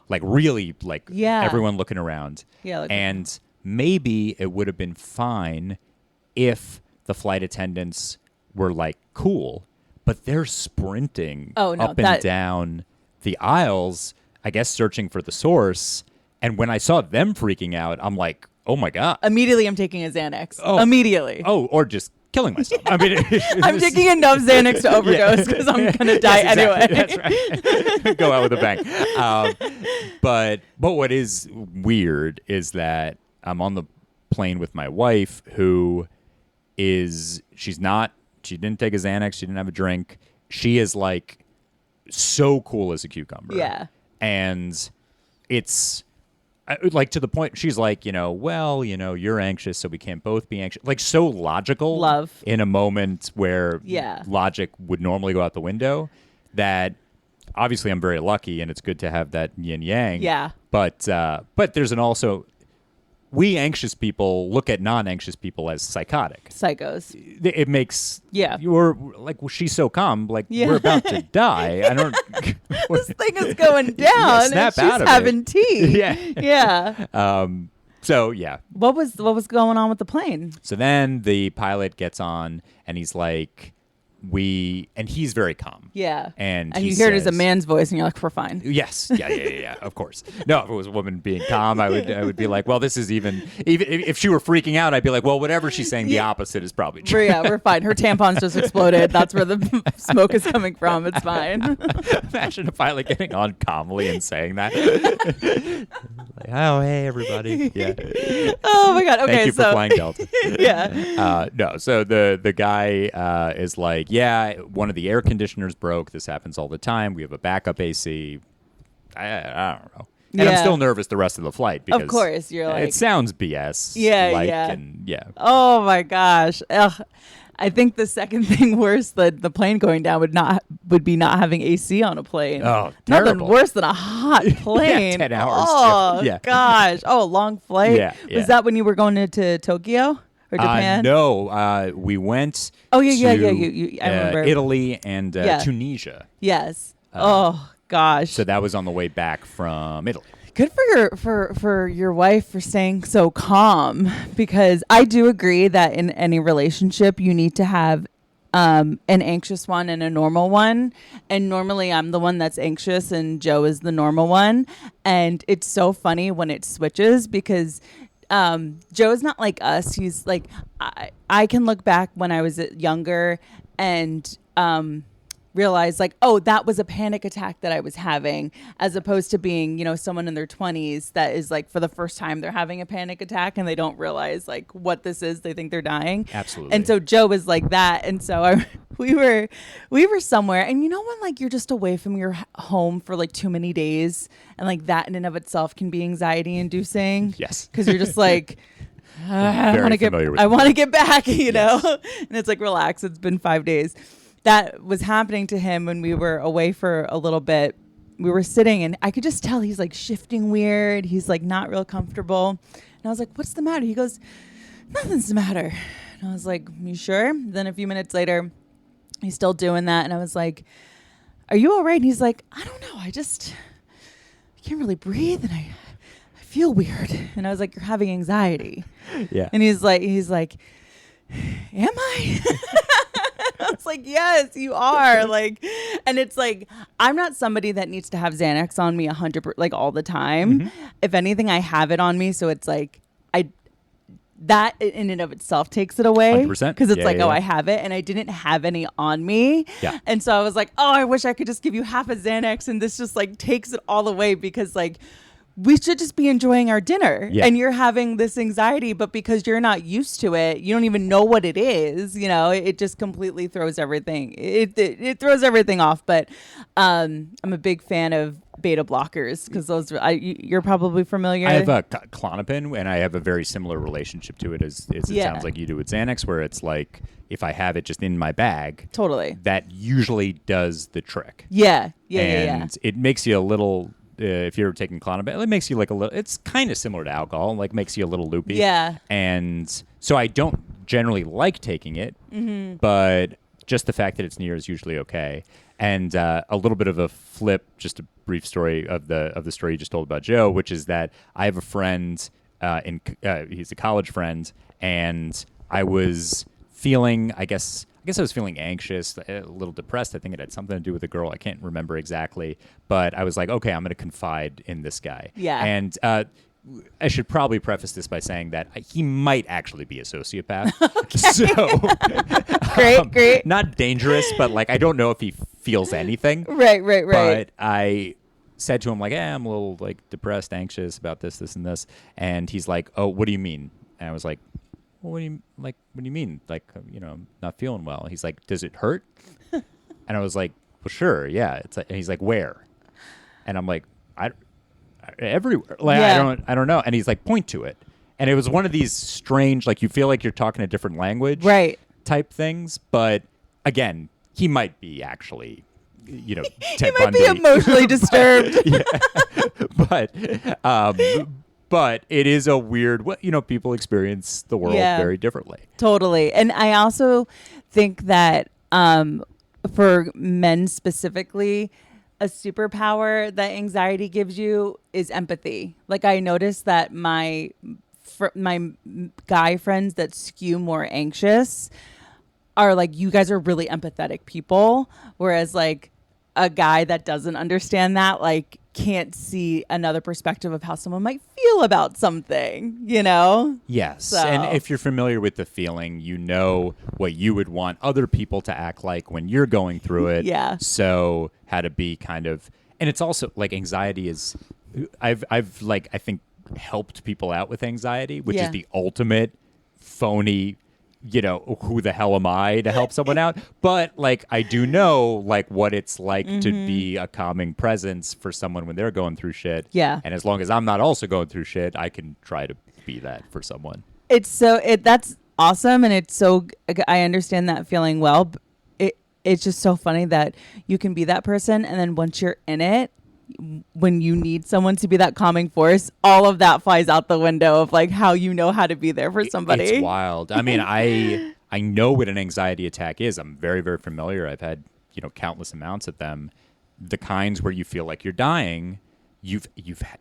Speaker 2: Like really, like everyone looking around.
Speaker 1: Yeah.
Speaker 2: And maybe it would have been fine if the flight attendants were like cool, but they're sprinting up and down the aisles, I guess searching for the source. And when I saw them freaking out, I'm like, oh my God.
Speaker 1: Immediately I'm taking a Xanax. Immediately.
Speaker 2: Or just killing myself. I mean,
Speaker 1: I'm taking enough Xanax to overdose because I'm going to die anyway.
Speaker 2: That's right. Go out with a bang. But what is weird is that I'm on the plane with my wife who she didn't take a Xanax. She didn't have a drink. She is like so cool as a cucumber.
Speaker 1: Yeah.
Speaker 2: And it's like to the point she's like, you're anxious, so we can't both be anxious. Like so logical.
Speaker 1: Love.
Speaker 2: In a moment where logic would normally go out the window, that obviously I'm very lucky and it's good to have that yin yang.
Speaker 1: Yeah.
Speaker 2: But there's we anxious people look at non-anxious people as psychotic.
Speaker 1: Psychos.
Speaker 2: It makes you're like, well, she's so calm, like we're about to die. I don't.
Speaker 1: This thing is going down.
Speaker 2: Snap
Speaker 1: and
Speaker 2: out
Speaker 1: she's
Speaker 2: of
Speaker 1: having
Speaker 2: it.
Speaker 1: tea.
Speaker 2: Yeah. So yeah.
Speaker 1: What was going on with the plane?
Speaker 2: So then the pilot gets on and he's like, and he's very calm.
Speaker 1: Yeah.
Speaker 2: And
Speaker 1: you hear it as a man's voice and you're like, we're fine.
Speaker 2: Yes. Yeah. Of course. No, if it was a woman being calm, I would be like, well, this is even if she were freaking out, I'd be like, well, whatever she's saying, the opposite is probably true.
Speaker 1: Yeah, we're fine. Her tampon's just exploded. That's where the smoke is coming from. It's fine.
Speaker 2: Imagine a pilot getting on calmly and saying that. Like, oh, hey, everybody. Yeah.
Speaker 1: Oh my God. Okay.
Speaker 2: Thank you for flying Delta.
Speaker 1: Yeah.
Speaker 2: No. So the guy is like, yeah, one of the air conditioners broke. This happens all the time. We have a backup AC. I don't know. And I'm still nervous the rest of the flight because,
Speaker 1: of course, you're like,
Speaker 2: it sounds BS.
Speaker 1: Yeah. Oh my gosh. Ugh. I think the second thing worse than the plane going down would be not having AC on a plane.
Speaker 2: Oh, terrible.
Speaker 1: Nothing worse than a hot plane.
Speaker 2: 10 hours.
Speaker 1: Oh gosh. Oh, a long flight.
Speaker 2: Yeah.
Speaker 1: Was that when you were going to Tokyo? Or Japan?
Speaker 2: No, we went
Speaker 1: I
Speaker 2: to
Speaker 1: remember.
Speaker 2: Italy and Tunisia.
Speaker 1: Yes. Oh gosh.
Speaker 2: So that was on the way back from Italy.
Speaker 1: Good for your wife for staying so calm, because I do agree that in any relationship you need to have an anxious one and a normal one. And normally I'm the one that's anxious and Joe is the normal one. And it's so funny when it switches because Joe's not like us. He's like, I can look back when I was younger and realize like, oh, that was a panic attack that I was having, as opposed to being, someone in their 20s that is like, for the first time they're having a panic attack and they don't realize like what this is. They think they're dying.
Speaker 2: Absolutely.
Speaker 1: And so Joe was like that. And so we were somewhere, and when like you're just away from your home for like too many days, and like that in and of itself can be anxiety inducing.
Speaker 2: Yes.
Speaker 1: Because you're just like, I want to get back,
Speaker 2: Yes.
Speaker 1: And it's like, relax. It's been 5 days. That was happening to him when we were away for a little bit. We were sitting and I could just tell he's like shifting weird. He's like not real comfortable. And I was like, what's the matter? He goes, nothing's the matter. And I was like, you sure? Then a few minutes later, he's still doing that. And I was like, are you all right? And he's like, I don't know. I can't really breathe. And I feel weird. And I was like, you're having anxiety.
Speaker 2: Yeah.
Speaker 1: And he's like, am I? I was like, yes, you are. Like, and it's like, I'm not somebody that needs to have Xanax on me 100%, like all the time. Mm-hmm. If anything, I have it on me. So it's like, that in and of itself takes it away.
Speaker 2: 100%.
Speaker 1: Because it's oh, I have it. And I didn't have any on me.
Speaker 2: Yeah.
Speaker 1: And so I was like, oh, I wish I could just give you half a Xanax. And this just like takes it all away, because like, we should just be enjoying our dinner. Yeah. And you're having this anxiety, but because you're not used to it, you don't even know what it is. It just completely throws everything. It throws everything off. But I'm a big fan of beta blockers, because those you're probably familiar.
Speaker 2: I have a Klonopin, and I have a very similar relationship to it as it sounds like you do with Xanax, where it's like, if I have it just in my bag,
Speaker 1: totally,
Speaker 2: that usually does the trick.
Speaker 1: Yeah.
Speaker 2: And it makes you a little. If you're taking Klonopin, it makes you like a little. It's kind of similar to alcohol, like makes you a little loopy.
Speaker 1: Yeah.
Speaker 2: And so I don't generally like taking it, but just the fact that it's near is usually okay. And a little bit of a flip, just a brief story of the story you just told about Joe, which is that I have a friend, he's a college friend, and I was feeling, I guess, guess I was feeling anxious, a little depressed. I think it had something to do with a girl. I can't remember exactly. But I was like, okay, I'm going to confide in this guy.
Speaker 1: Yeah.
Speaker 2: And I should probably preface this by saying that he might actually be a sociopath. So
Speaker 1: great.
Speaker 2: Not dangerous, but like I don't know if he feels anything.
Speaker 1: Right.
Speaker 2: But I said to him like, I'm a little like depressed, anxious about this, and this. And he's like, oh, what do you mean? And I was like, well, what do you mean? Like, I'm not feeling well. He's like, does it hurt? And I was like, well, sure. Yeah. And he's like, where? And I'm like, everywhere. Like, yeah. I don't know. And he's like, point to it. And it was one of these strange, like you feel like you're talking a different language.
Speaker 1: Right.
Speaker 2: Type things. But again, he might be actually,
Speaker 1: he might be emotionally disturbed.
Speaker 2: But it is a weird, people experience the world very differently.
Speaker 1: Totally. And I also think that for men specifically, a superpower that anxiety gives you is empathy. Like I noticed that my guy friends that skew more anxious are like, you guys are really empathetic people. Whereas like a guy that doesn't understand that, like, can't see another perspective of how someone might feel about something,
Speaker 2: Yes.
Speaker 1: So.
Speaker 2: And if you're familiar with the feeling, you know what you would want other people to act like when you're going through it.
Speaker 1: Yeah.
Speaker 2: So how to be kind of, and it's also like anxiety is, I've like, I think helped people out with anxiety, which is the ultimate phony, who the hell am I to help someone out? But like, I do know like what it's like to be a calming presence for someone when they're going through shit.
Speaker 1: Yeah.
Speaker 2: And as long as I'm not also going through shit, I can try to be that for someone.
Speaker 1: That's awesome. And I understand that feeling well. It's just so funny that you can be that person. And then once you're in it, when you need someone to be that calming force, all of that flies out the window of like how how to be there for somebody.
Speaker 2: It's wild. I mean, I know what an anxiety attack is. I'm very, very familiar. I've had, countless amounts of them. The kinds where you feel like you're dying, you've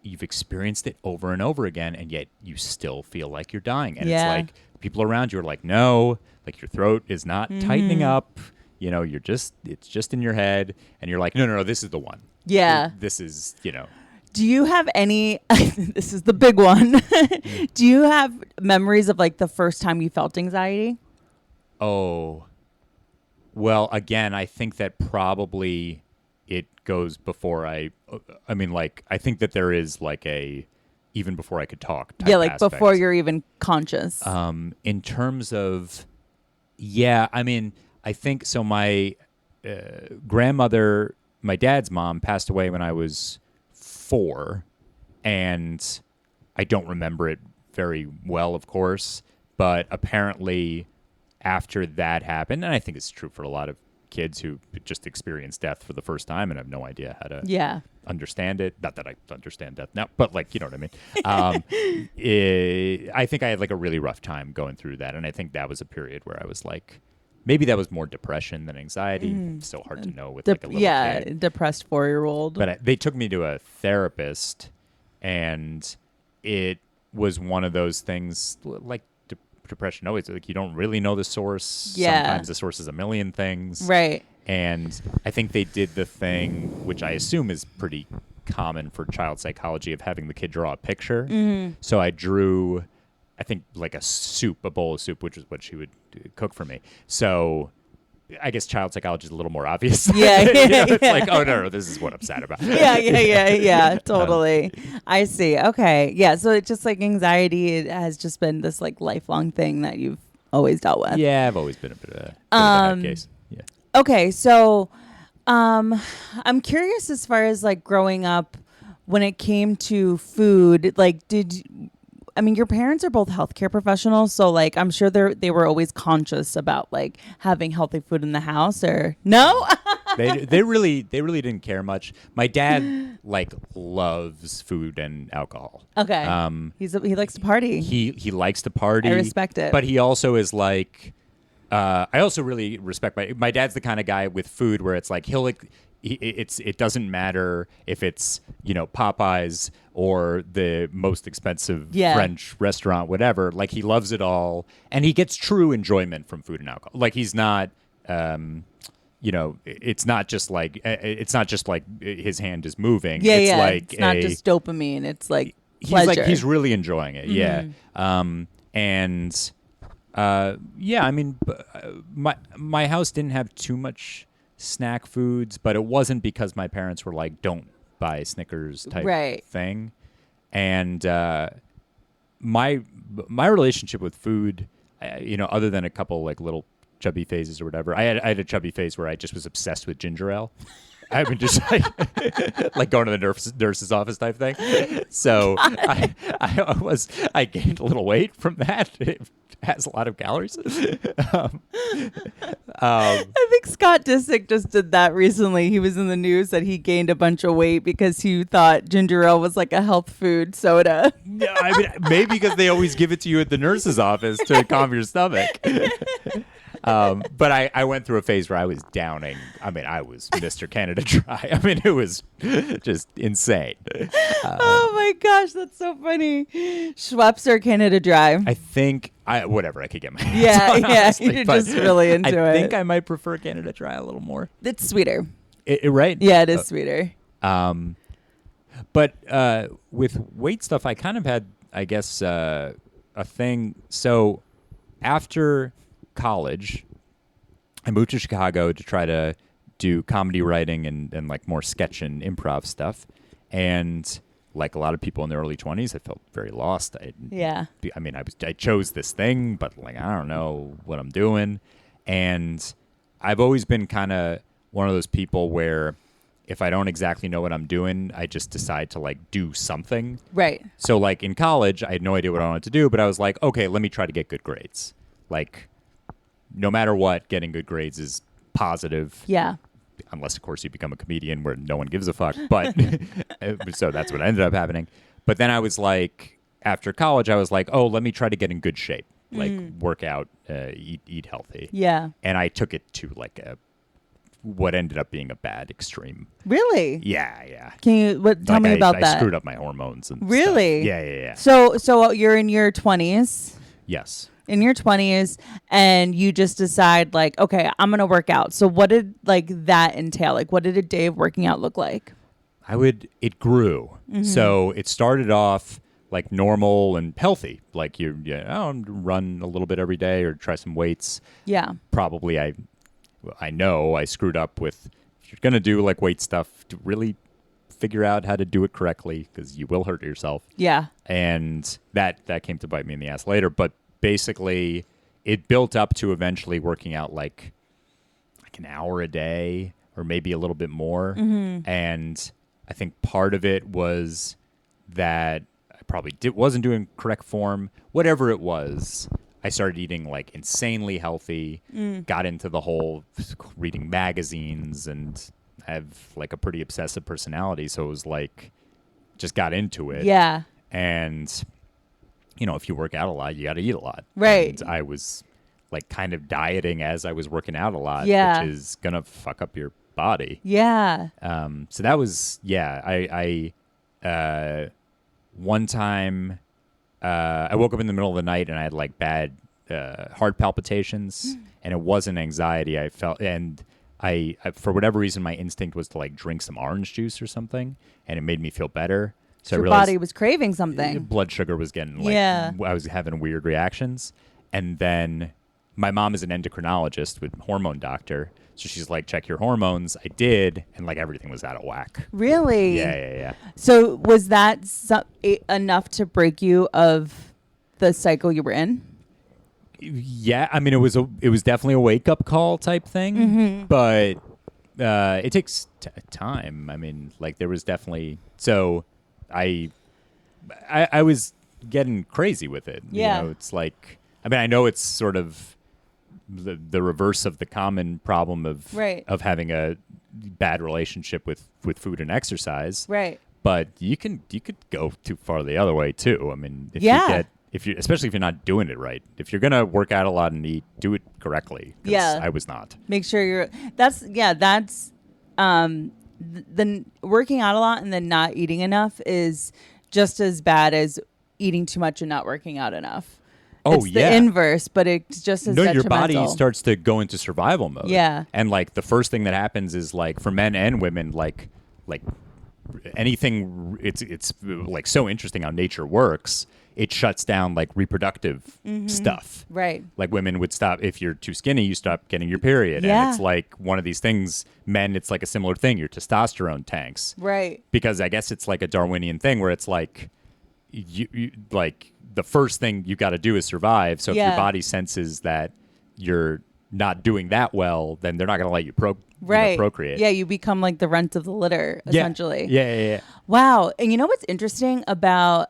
Speaker 2: experienced it over and over again, and yet you still feel like you're dying. And it's like people around you are like, no, like your throat is not tightening up. It's just in your head, and you're like, no, this is the one.
Speaker 1: Yeah.
Speaker 2: This is,
Speaker 1: Do you have any, this is the big one. Do you have memories of like the first time you felt anxiety?
Speaker 2: Oh, well, again, I think that probably it goes before I think that there is like even before I could talk. Type
Speaker 1: like
Speaker 2: aspect.
Speaker 1: Before you're even conscious.
Speaker 2: In terms of, I think so. My grandmother, my dad's mom, passed away when I was 4, and I don't remember it very well, of course, but apparently after that happened, and I think it's true for a lot of kids who just experience death for the first time and have no idea how to understand it. Not that I understand death now, but like, you know what I mean? I think I had like a really rough time going through that, and I think that was a period where I was like, maybe that was more depression than anxiety. It's so hard to know with like a little kid.
Speaker 1: Depressed 4-year-old.
Speaker 2: But they took me to a therapist, and it was one of those things like depression always, like you don't really know the source.
Speaker 1: Yeah.
Speaker 2: Sometimes the source is a million things.
Speaker 1: Right.
Speaker 2: And I think they did the thing, which I assume is pretty common for child psychology, of having the kid draw a picture.
Speaker 1: Mm-hmm.
Speaker 2: So I drew, I think, like a bowl of soup, which is what she would cook for me. So I guess child psychology is a little more obvious.
Speaker 1: Yeah.
Speaker 2: It's like, oh, no, this is what I'm sad about.
Speaker 1: Yeah, totally. I see. Okay. Yeah, so it's just like anxiety, it has just been this like lifelong thing that you've always dealt with.
Speaker 2: Yeah, I've always been a bit of a head case. Yeah.
Speaker 1: Okay, so I'm curious as far as like growing up, when it came to food, like your parents are both healthcare professionals, so like I'm sure they were always conscious about like having healthy food in the house, or no?
Speaker 2: they really didn't care much. My dad like loves food and alcohol.
Speaker 1: Okay. He likes to party.
Speaker 2: He likes to party.
Speaker 1: I respect it.
Speaker 2: But he also is like, I also really respect my dad's the kind of guy with food where it's like it doesn't matter if it's Popeyes or the most expensive French restaurant, whatever. Like he loves it all, and he gets true enjoyment from food and alcohol. Like he's not it's not just like his hand is moving.
Speaker 1: Yeah,
Speaker 2: it's
Speaker 1: yeah.
Speaker 2: like
Speaker 1: it's not just dopamine. It's like pleasure.
Speaker 2: He's really enjoying it. Yeah. I mean, my house didn't have too much snack foods, but it wasn't because my parents were like, don't buy Snickers type thing. And my relationship with food, other than a couple like little chubby phases or whatever, I had a chubby phase where I just was obsessed with ginger ale. I would just like going to the nurse's office type thing. So I gained a little weight from that. It has a lot of calories.
Speaker 1: I think Scott Disick just did that recently. He was in the news that he gained a bunch of weight because he thought ginger ale was like a health food soda.
Speaker 2: Yeah, I mean, maybe because they always give it to you at the nurse's office to calm your stomach. But I went through a phase where I was downing. I mean, I was Mr. Canada Dry. I mean, it was just insane.
Speaker 1: Oh my gosh, that's so funny. Schweppes or Canada Dry?
Speaker 2: I think whatever I could get my hands on,
Speaker 1: honestly,
Speaker 2: you're
Speaker 1: just really into it.
Speaker 2: I think I might prefer Canada Dry a little more.
Speaker 1: It's sweeter.
Speaker 2: Right?
Speaker 1: Yeah, it is sweeter.
Speaker 2: But with weight stuff, I kind of had, I guess, a thing. So after college, I moved to Chicago to try to do comedy writing and like more sketch and improv stuff. And like a lot of people in their early 20s, I felt very lost. I mean, I chose this thing, but like, I don't know what I'm doing. And I've always been kind of one of those people where if I don't exactly know what I'm doing, I just decide to like do something.
Speaker 1: Right.
Speaker 2: So like in college, I had no idea what I wanted to do, but I was like, okay, let me try to get good grades. Like, no matter what, getting good grades is positive.
Speaker 1: Yeah.
Speaker 2: Unless, of course, you become a comedian where no one gives a fuck. But so that's what ended up happening. But then I was like, after college, I was like, oh, let me try to get in good shape. Like work out, eat healthy.
Speaker 1: Yeah.
Speaker 2: And I took it to like what ended up being a bad extreme.
Speaker 1: Really?
Speaker 2: Yeah.
Speaker 1: Can you tell me about that?
Speaker 2: I screwed up my hormones and
Speaker 1: really?
Speaker 2: Stuff. Yeah.
Speaker 1: So you're in your 20s?
Speaker 2: Yes.
Speaker 1: In your 20s, and you just decide like, okay, I'm going to work out. So what did like that entail? Like, what did a day of working out look like?
Speaker 2: It grew. So it started off like normal and healthy. Like run a little bit every day or try some weights.
Speaker 1: Yeah.
Speaker 2: Probably I know I screwed up with, if you're going to do like weight stuff, to really figure out how to do it correctly because you will hurt yourself.
Speaker 1: Yeah.
Speaker 2: And that came to bite me in the ass later. But basically it built up to eventually working out like an hour a day or maybe a little bit more. And I think part of it was that I probably wasn't doing correct form. Whatever it was, I started eating like insanely healthy, got into the whole reading magazines and have like a pretty obsessive personality. So it was like, just got into it.
Speaker 1: Yeah.
Speaker 2: And if you work out a lot, you got to eat a lot.
Speaker 1: Right.
Speaker 2: And I was like kind of dieting as I was working out a lot,
Speaker 1: which
Speaker 2: is going to fuck up your body.
Speaker 1: Yeah.
Speaker 2: So that was, I one time, I woke up in the middle of the night and I had like bad heart palpitations and it wasn't anxiety I felt. And I, for whatever reason, my instinct was to like drink some orange juice or something and it made me feel better. So
Speaker 1: your body was craving something.
Speaker 2: Blood sugar was getting like, I was having weird reactions. And then my mom is an endocrinologist with hormone doctor. So she's like, check your hormones. I did. And like everything was out of whack.
Speaker 1: Really?
Speaker 2: Yeah.
Speaker 1: So was that enough to break you of the cycle you were in?
Speaker 2: Yeah. I mean, it was definitely a wake up call type thing, but it takes time. I mean, like there was definitely, so I was getting crazy with it.
Speaker 1: Yeah.
Speaker 2: It's like, I mean, I know it's sort of the reverse of the common problem of having a bad relationship with food and exercise.
Speaker 1: Right.
Speaker 2: But you could go too far the other way too. I mean, especially if you're not doing it right. If you're gonna work out a lot and eat, do it correctly.
Speaker 1: Yeah.
Speaker 2: I was not.
Speaker 1: Make sure that's the working out a lot and then not eating enough is just as bad as eating too much and not working out enough. It's the inverse, but it's just as detrimental.
Speaker 2: Your body starts to go into survival mode.
Speaker 1: Yeah.
Speaker 2: And like the first thing that happens is like for men and women, like anything, it's like so interesting how nature works. It shuts down like reproductive stuff.
Speaker 1: Right.
Speaker 2: Like women would stop, if you're too skinny, you stop getting your period.
Speaker 1: Yeah.
Speaker 2: And it's like one of these things, men, it's like a similar thing. Your testosterone tanks.
Speaker 1: Right.
Speaker 2: Because I guess it's like a Darwinian thing where it's like, you like the first thing you got to do is survive. So if your body senses that you're not doing that well, then they're not going to let you procreate.
Speaker 1: Yeah, you become like the runt of the litter, essentially.
Speaker 2: Yeah.
Speaker 1: Wow. And you know what's interesting about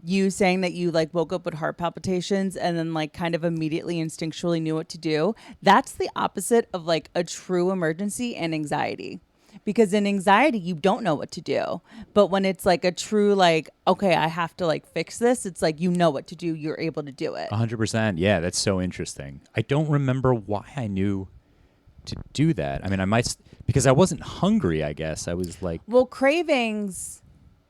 Speaker 1: you saying that you like woke up with heart palpitations and then like kind of immediately instinctually knew what to do? That's the opposite of like a true emergency and anxiety. Because in anxiety, you don't know what to do. But when it's like a true, like, okay, I have to like fix this, it's like, you know what to do. You're able to do it.
Speaker 2: 100%. Yeah, that's so interesting. I don't remember why I knew to do that. I mean, I might, because I wasn't hungry, I guess. I was like.
Speaker 1: Well, cravings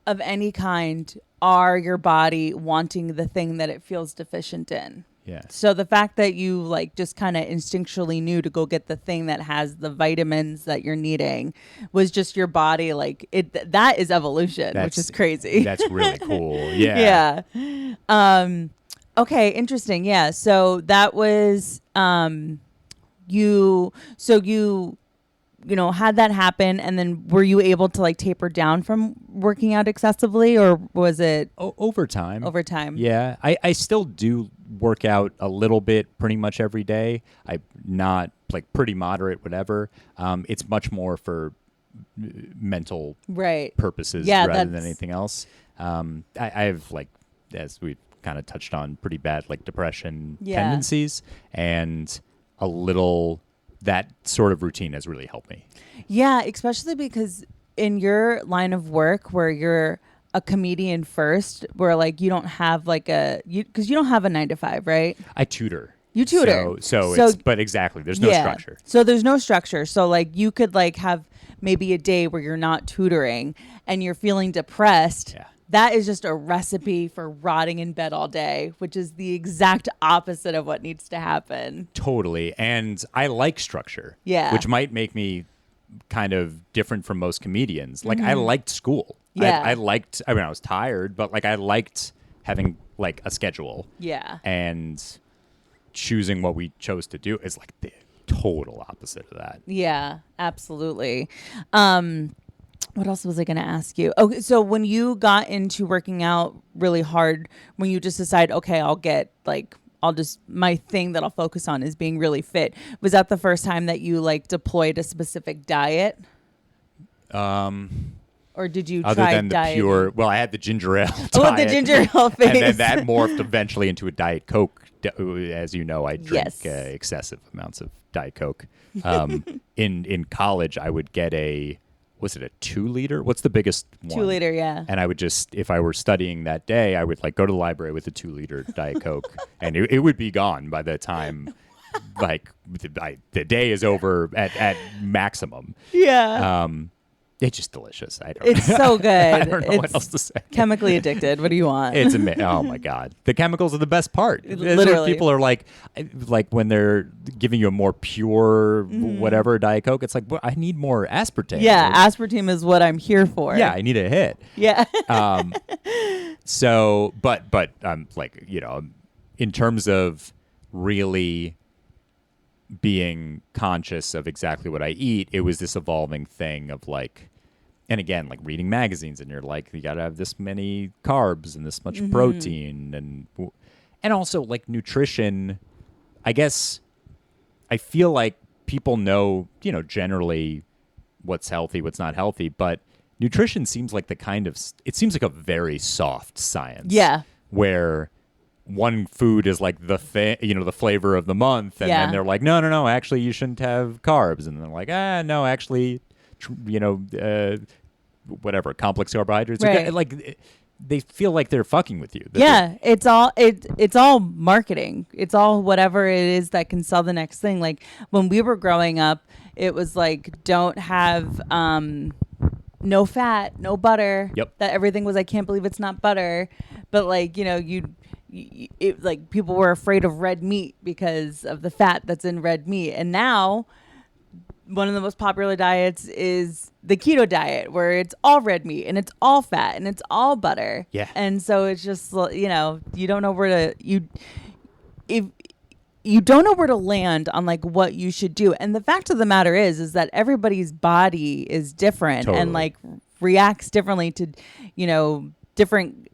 Speaker 1: of any kind are your body wanting the thing that it feels deficient in.
Speaker 2: Yeah.
Speaker 1: So the fact that you like just kind of instinctually knew to go get the thing that has the vitamins that you're needing was just your body like it. That is evolution, which is crazy.
Speaker 2: That's really cool. Yeah.
Speaker 1: Yeah. Okay. Interesting. Yeah. So that was you. So you know, had that happen, and then were you able to like taper down from working out excessively, or was it
Speaker 2: over time?
Speaker 1: Over time.
Speaker 2: Yeah. I still do work out a little bit pretty much every day. I'm not like pretty moderate, whatever. It's much more for mental purposes rather than anything else. I have like, as we've kind of touched on, pretty bad like depression tendencies, and a little that sort of routine has really helped me.
Speaker 1: Yeah, especially because in your line of work where you're a comedian first, where like you don't have like because you don't have a 9-to-5, right?
Speaker 2: I tutor.
Speaker 1: You tutor.
Speaker 2: So it's, but exactly, there's no structure.
Speaker 1: So there's no structure. So like you could like have maybe a day where you're not tutoring and you're feeling depressed.
Speaker 2: Yeah.
Speaker 1: That is just a recipe for rotting in bed all day, which is the exact opposite of what needs to happen.
Speaker 2: Totally. And I like structure.
Speaker 1: Yeah.
Speaker 2: Which might make me kind of different from most comedians. Like I liked school.
Speaker 1: Yeah.
Speaker 2: I mean, I was tired, but like I liked having like a schedule.
Speaker 1: Yeah.
Speaker 2: And choosing what we chose to do is like the total opposite of that.
Speaker 1: Yeah, absolutely. What else was I going to ask you? Okay, so when you got into working out really hard, when you just decide, okay, my thing that I'll focus on is being really fit. Was that the first time that you like deployed a specific diet? Or did you
Speaker 2: other
Speaker 1: try
Speaker 2: than the
Speaker 1: diet?
Speaker 2: pure? Well, I had the ginger ale diet.
Speaker 1: Oh, the ginger ale phase.
Speaker 2: And then that morphed eventually into a Diet Coke. As you know, I drink excessive amounts of Diet Coke. In college, I would get was it a 2-liter? What's the biggest one?
Speaker 1: 2-liter, yeah.
Speaker 2: And I would just, if I were studying that day, I would like go to the library with a 2-liter Diet Coke, and it would be gone by the time like the day is over at maximum.
Speaker 1: Yeah.
Speaker 2: It's just delicious.
Speaker 1: It's so good.
Speaker 2: I don't know what else to say.
Speaker 1: Chemically addicted. What do you want?
Speaker 2: It's oh my God. The chemicals are the best part.
Speaker 1: Literally.
Speaker 2: People are like when they're giving you a more pure whatever Diet Coke, it's like, well, I need more aspartame.
Speaker 1: Yeah, aspartame is what I'm here for.
Speaker 2: Yeah, I need a hit.
Speaker 1: Yeah.
Speaker 2: So, but like, you know, in terms of really being conscious of exactly what I eat, it was this evolving thing of like, and again, like reading magazines, and you're like, you got to have this many carbs and this much protein, and also like nutrition. I guess I feel like people know, you know, generally what's healthy, what's not healthy, but nutrition seems like it seems like a very soft science.
Speaker 1: Yeah.
Speaker 2: Where one food is like the flavor of the month, and then they're like, no, actually you shouldn't have carbs, and they're like, no, actually, whatever, complex carbohydrates.
Speaker 1: Right.
Speaker 2: Like they feel like they're fucking with you.
Speaker 1: It's all marketing. It's all whatever it is that can sell the next thing. Like when we were growing up, it was like, don't have no fat, no butter.
Speaker 2: Yep.
Speaker 1: That everything was, I can't believe it's not butter. But like, you know, like people were afraid of red meat because of the fat that's in red meat. And now one of the most popular diets is the keto diet, where it's all red meat and it's all fat and it's all butter.
Speaker 2: Yeah.
Speaker 1: And so it's just, you don't know where to, if you don't know where to land on like what you should do. And the fact of the matter is that everybody's body is different and like reacts differently to, different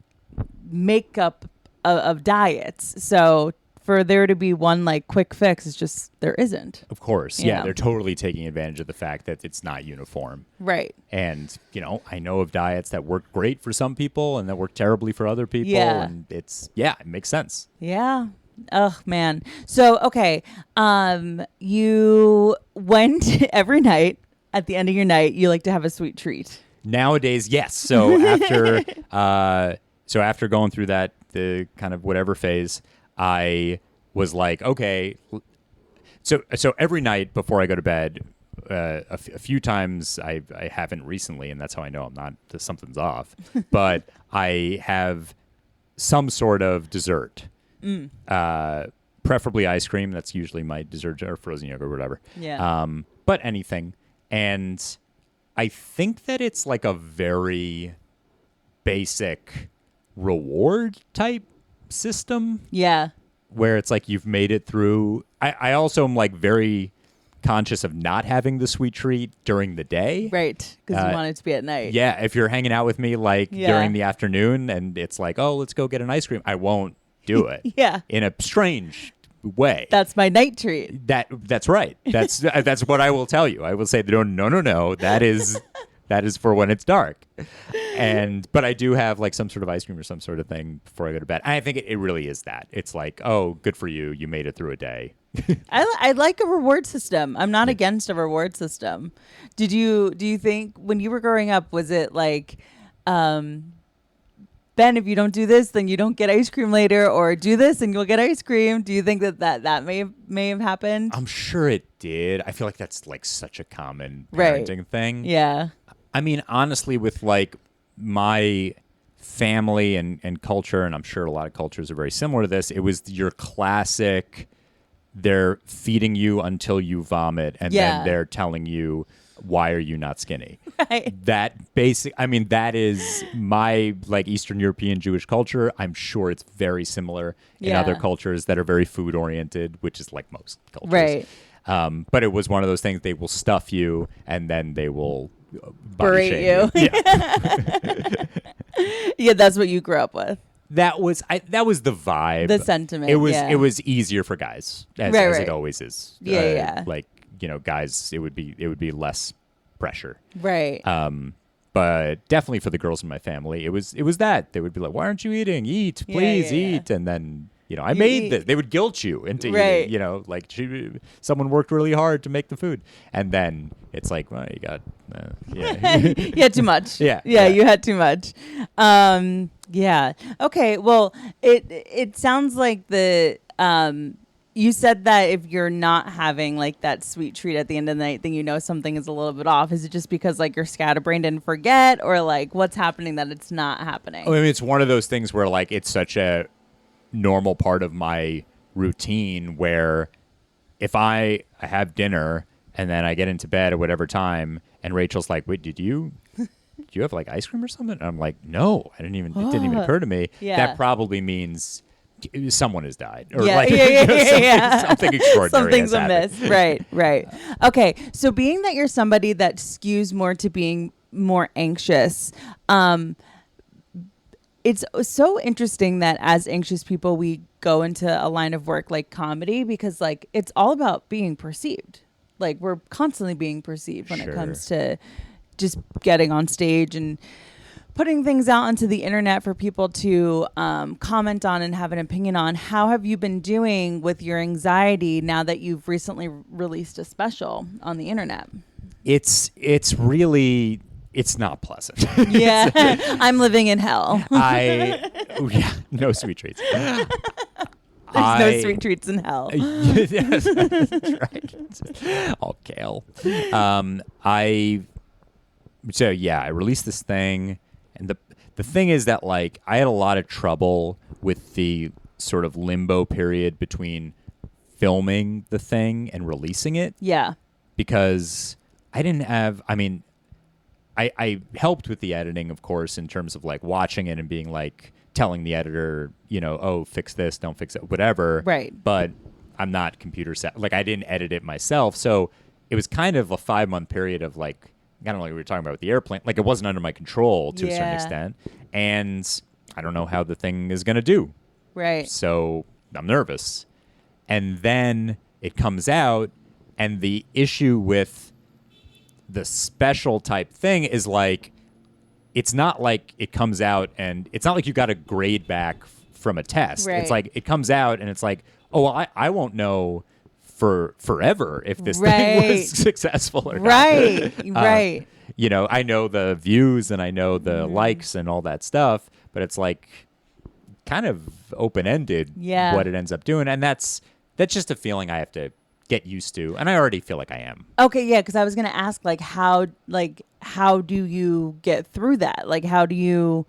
Speaker 1: makeup of diets. So for there to be one like quick fix is just, there isn't.
Speaker 2: Of course. Yeah. They're totally taking advantage of the fact that it's not uniform.
Speaker 1: Right.
Speaker 2: And, I know of diets that work great for some people and that work terribly for other people.
Speaker 1: Yeah.
Speaker 2: And it makes sense.
Speaker 1: Yeah. Oh man. So, okay. You went every night at the end of your night, you like to have a sweet treat. Nowadays,
Speaker 2: yes. So after going through the kind of whatever phase, I was like, okay. So every night before I go to bed, a few times I haven't recently, and that's how I know something's off. But I have some sort of dessert, preferably ice cream. That's usually my dessert, or frozen yogurt, or whatever.
Speaker 1: Yeah.
Speaker 2: But anything, and I think that it's like a very basic reward type system.
Speaker 1: Yeah.
Speaker 2: Where it's like you've made it through. I also am like very conscious of not having the sweet treat during the day.
Speaker 1: Right. Because you want it to be at night.
Speaker 2: Yeah. If you're hanging out with me like during the afternoon and it's like, oh, let's go get an ice cream, I won't do it.
Speaker 1: Yeah.
Speaker 2: In a strange way.
Speaker 1: That's my night treat.
Speaker 2: That's right. That's what I will tell you. I will say, no. That is for when it's dark. But I do have like some sort of ice cream or some sort of thing before I go to bed. I think it really is that. It's like, oh, good for you. You made it through a day.
Speaker 1: I like a reward system. I'm not against a reward system. Do you think when you were growing up, was it like, Ben, if you don't do this, then you don't get ice cream later, or do this and you'll get ice cream? Do you think that may have happened?
Speaker 2: I'm sure it did. I feel like that's like such a common parenting thing.
Speaker 1: Yeah.
Speaker 2: I mean, honestly, with like my family and culture, and I'm sure a lot of cultures are very similar to this, it was your classic, they're feeding you until you vomit, and then they're telling you, why are you not skinny?
Speaker 1: Right.
Speaker 2: That is my like Eastern European Jewish culture. I'm sure it's very similar in other cultures that are very food oriented, which is like most cultures.
Speaker 1: Right.
Speaker 2: But it was one of those things, they will stuff you and then they will
Speaker 1: berate you.
Speaker 2: Yeah.
Speaker 1: Yeah, that's what you grew up with.
Speaker 2: That was the vibe.
Speaker 1: The sentiment.
Speaker 2: It was easier for guys, as it always is.
Speaker 1: Yeah.
Speaker 2: Like, guys, it would be less pressure.
Speaker 1: Right.
Speaker 2: But definitely for the girls in my family, it was that they would be like, "Why aren't you eating? Eat, please eat." And then I made this. They would guilt you into eating. Like someone worked really hard to make the food, and then it's like, well, you got
Speaker 1: you had too much.
Speaker 2: Yeah,
Speaker 1: you had too much. Yeah. Okay. Well, it sounds like you said that if you're not having like that sweet treat at the end of the night, then something is a little bit off. Is it just because like your scatterbrain didn't forget, or like what's happening that it's not happening?
Speaker 2: I mean, it's one of those things where like it's such a normal part of my routine where if I have dinner and then I get into bed at whatever time and Rachel's like, wait, do you have like ice cream or something? And I'm like, no, it didn't even occur to me.
Speaker 1: Yeah.
Speaker 2: That probably means someone has died, or something extraordinary.
Speaker 1: Something's amiss. Right. Okay, so being that you're somebody that skews more to being more anxious, it's so interesting that as anxious people, we go into a line of work like comedy, because like it's all about being perceived. Like we're constantly being perceived when it comes to just getting on stage and putting things out onto the internet for people to comment on and have an opinion on. How have you been doing with your anxiety now that you've recently released a special on the internet?
Speaker 2: It's not pleasant.
Speaker 1: Yeah, I'm living in hell.
Speaker 2: No sweet treats.
Speaker 1: There's no sweet treats in hell.
Speaker 2: Yes, that's right. All kale. I released this thing, and the thing is that like I had a lot of trouble with the sort of limbo period between filming the thing and releasing it.
Speaker 1: Yeah.
Speaker 2: Because I didn't have, I mean, I helped with the editing, of course, in terms of like watching it and being like, telling the editor, you know, oh, fix this, don't fix it, whatever.
Speaker 1: Right.
Speaker 2: But I'm not computer set. Like, I didn't edit it myself. So it was kind of a 5-month period of like, I don't know, we were talking about with the airplane. Like, it wasn't under my control to a certain extent. And I don't know how the thing is going to do.
Speaker 1: Right.
Speaker 2: So I'm nervous. And then it comes out, and the issue with the special type thing is like, it's not like it comes out and it's not like you got a grade back from a test. Right. It's like it comes out and it's like, oh, well, I won't know for forever if this thing was successful or not.
Speaker 1: Right.
Speaker 2: You know, I know the views and I know the likes and all that stuff, but it's like kind of open-ended what it ends up doing. And that's just a feeling I have to get used to, and I already feel like I am.
Speaker 1: Okay, yeah, because I was gonna ask, like, how do you get through that? Like, how do you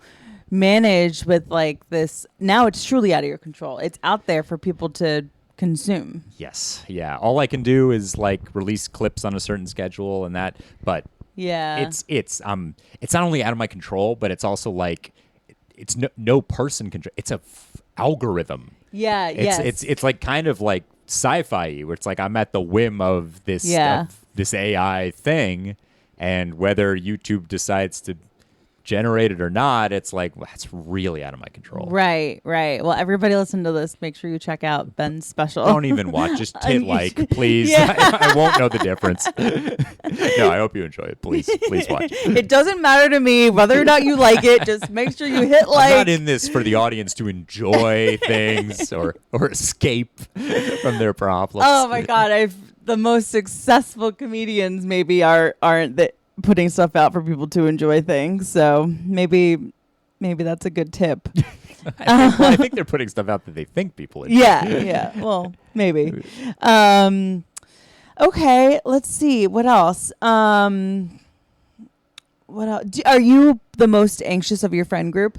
Speaker 1: manage with like this? Now it's truly out of your control. It's out there for people to consume.
Speaker 2: Yes, yeah. All I can do is like release clips on a certain schedule and that, but it's not only out of my control, but it's also like it's no person control. It's a algorithm.
Speaker 1: Yeah,
Speaker 2: it's like kind of like sci-fi, where it's like I'm at the whim of this this AI thing, and whether YouTube decides to generate it or not, it's like, well, that's really out of my control.
Speaker 1: Right. Well, everybody listen to this. Make sure you check out Ben's special.
Speaker 2: Don't even watch. Just hit like, please. I won't know the difference. No, I hope you enjoy it. Please watch.
Speaker 1: It doesn't matter to me whether or not you like it. Just make sure you hit like.
Speaker 2: I'm not in this for the audience to enjoy things or escape from their problems.
Speaker 1: Oh my God. The most successful comedians maybe aren't that putting stuff out for people to enjoy things. So maybe that's a good tip.
Speaker 2: I think they're putting stuff out that they think people enjoy.
Speaker 1: Yeah. Well, maybe. Okay, let's see. What else? Are you the most anxious of your friend group?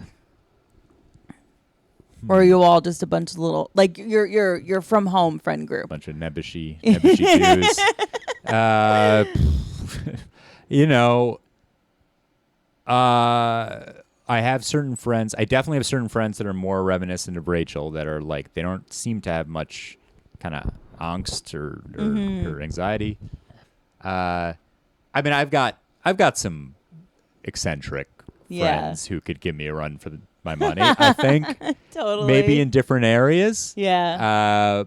Speaker 1: Or are you all just a bunch of little, like you're from home friend group?
Speaker 2: A bunch of nebbishy Jews. You know, I have certain friends. I definitely have certain friends that are more reminiscent of Rachel, that are like, they don't seem to have much kind of angst or anxiety. I mean, I've got some eccentric friends who could give me a run for my money, I think.
Speaker 1: Totally.
Speaker 2: Maybe in different areas.
Speaker 1: Yeah.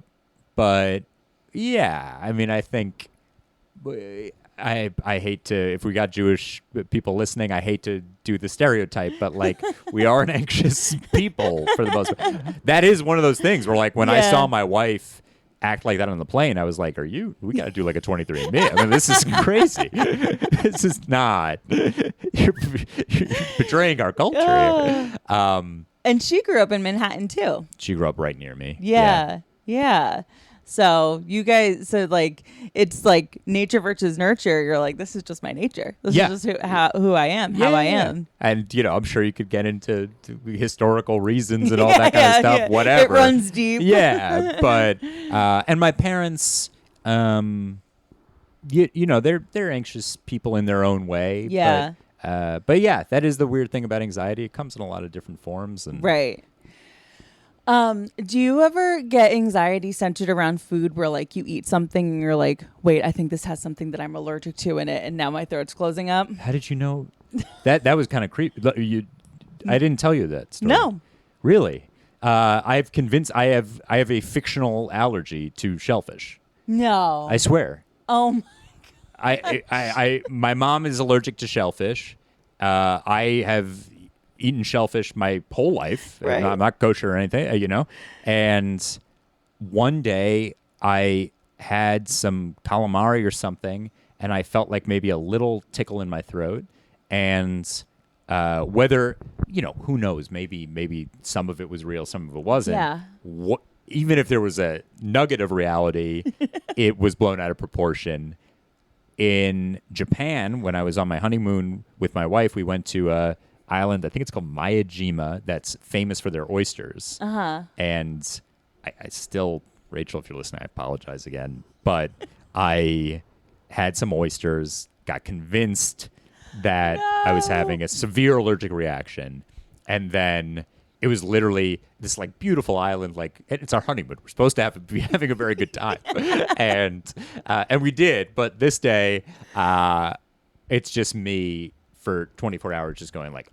Speaker 2: But yeah, I mean, I think I hate to, if we got Jewish people listening, I hate to do the stereotype, but like, we are an anxious people for the most part. That is one of those things where like, when I saw my wife act like that on the plane, I was like, we got to do like a 23andMe. I mean, this is crazy. This is not, you're betraying our culture here.
Speaker 1: And she grew up in Manhattan too.
Speaker 2: She grew up right near me.
Speaker 1: Yeah. So you guys, like, it's like nature versus nurture. You're like, this is just my nature. This is just who I am, how I am.
Speaker 2: And, you know, I'm sure you could get into historical reasons and all that kind of stuff, whatever.
Speaker 1: It runs deep.
Speaker 2: Yeah. But, and my parents, you know, they're anxious people in their own way.
Speaker 1: Yeah.
Speaker 2: But yeah, that is the weird thing about anxiety. It comes in a lot of different forms. And
Speaker 1: right. Do you ever get anxiety centered around food where like you eat something and you're like, wait, I think this has something that I'm allergic to in it, and now my throat's closing up?
Speaker 2: How did you know? That was kind of creepy. I didn't tell you that story.
Speaker 1: No.
Speaker 2: Really? I've convinced I have a fictional allergy to shellfish.
Speaker 1: No.
Speaker 2: I swear.
Speaker 1: Oh my
Speaker 2: God. My mom is allergic to shellfish. I have eaten shellfish my whole life.
Speaker 1: Right.
Speaker 2: I'm not kosher or anything, you know. And one day I had some calamari or something, and I felt like maybe a little tickle in my throat. And whether, you know, who knows? Maybe some of it was real, some of it wasn't.
Speaker 1: Yeah.
Speaker 2: Even if there was a nugget of reality, it was blown out of proportion. In Japan, when I was on my honeymoon with my wife, we went to island. I think it's called Miyajima. That's famous for their oysters. And I still, Rachel, if you're listening, I apologize again. But I had some oysters, got convinced that I was having a severe allergic reaction, and then it was literally this like beautiful island, like it's our honeymoon. We're supposed to be having a very good time, and we did. But this day, it's just me for 24 hours, just going like,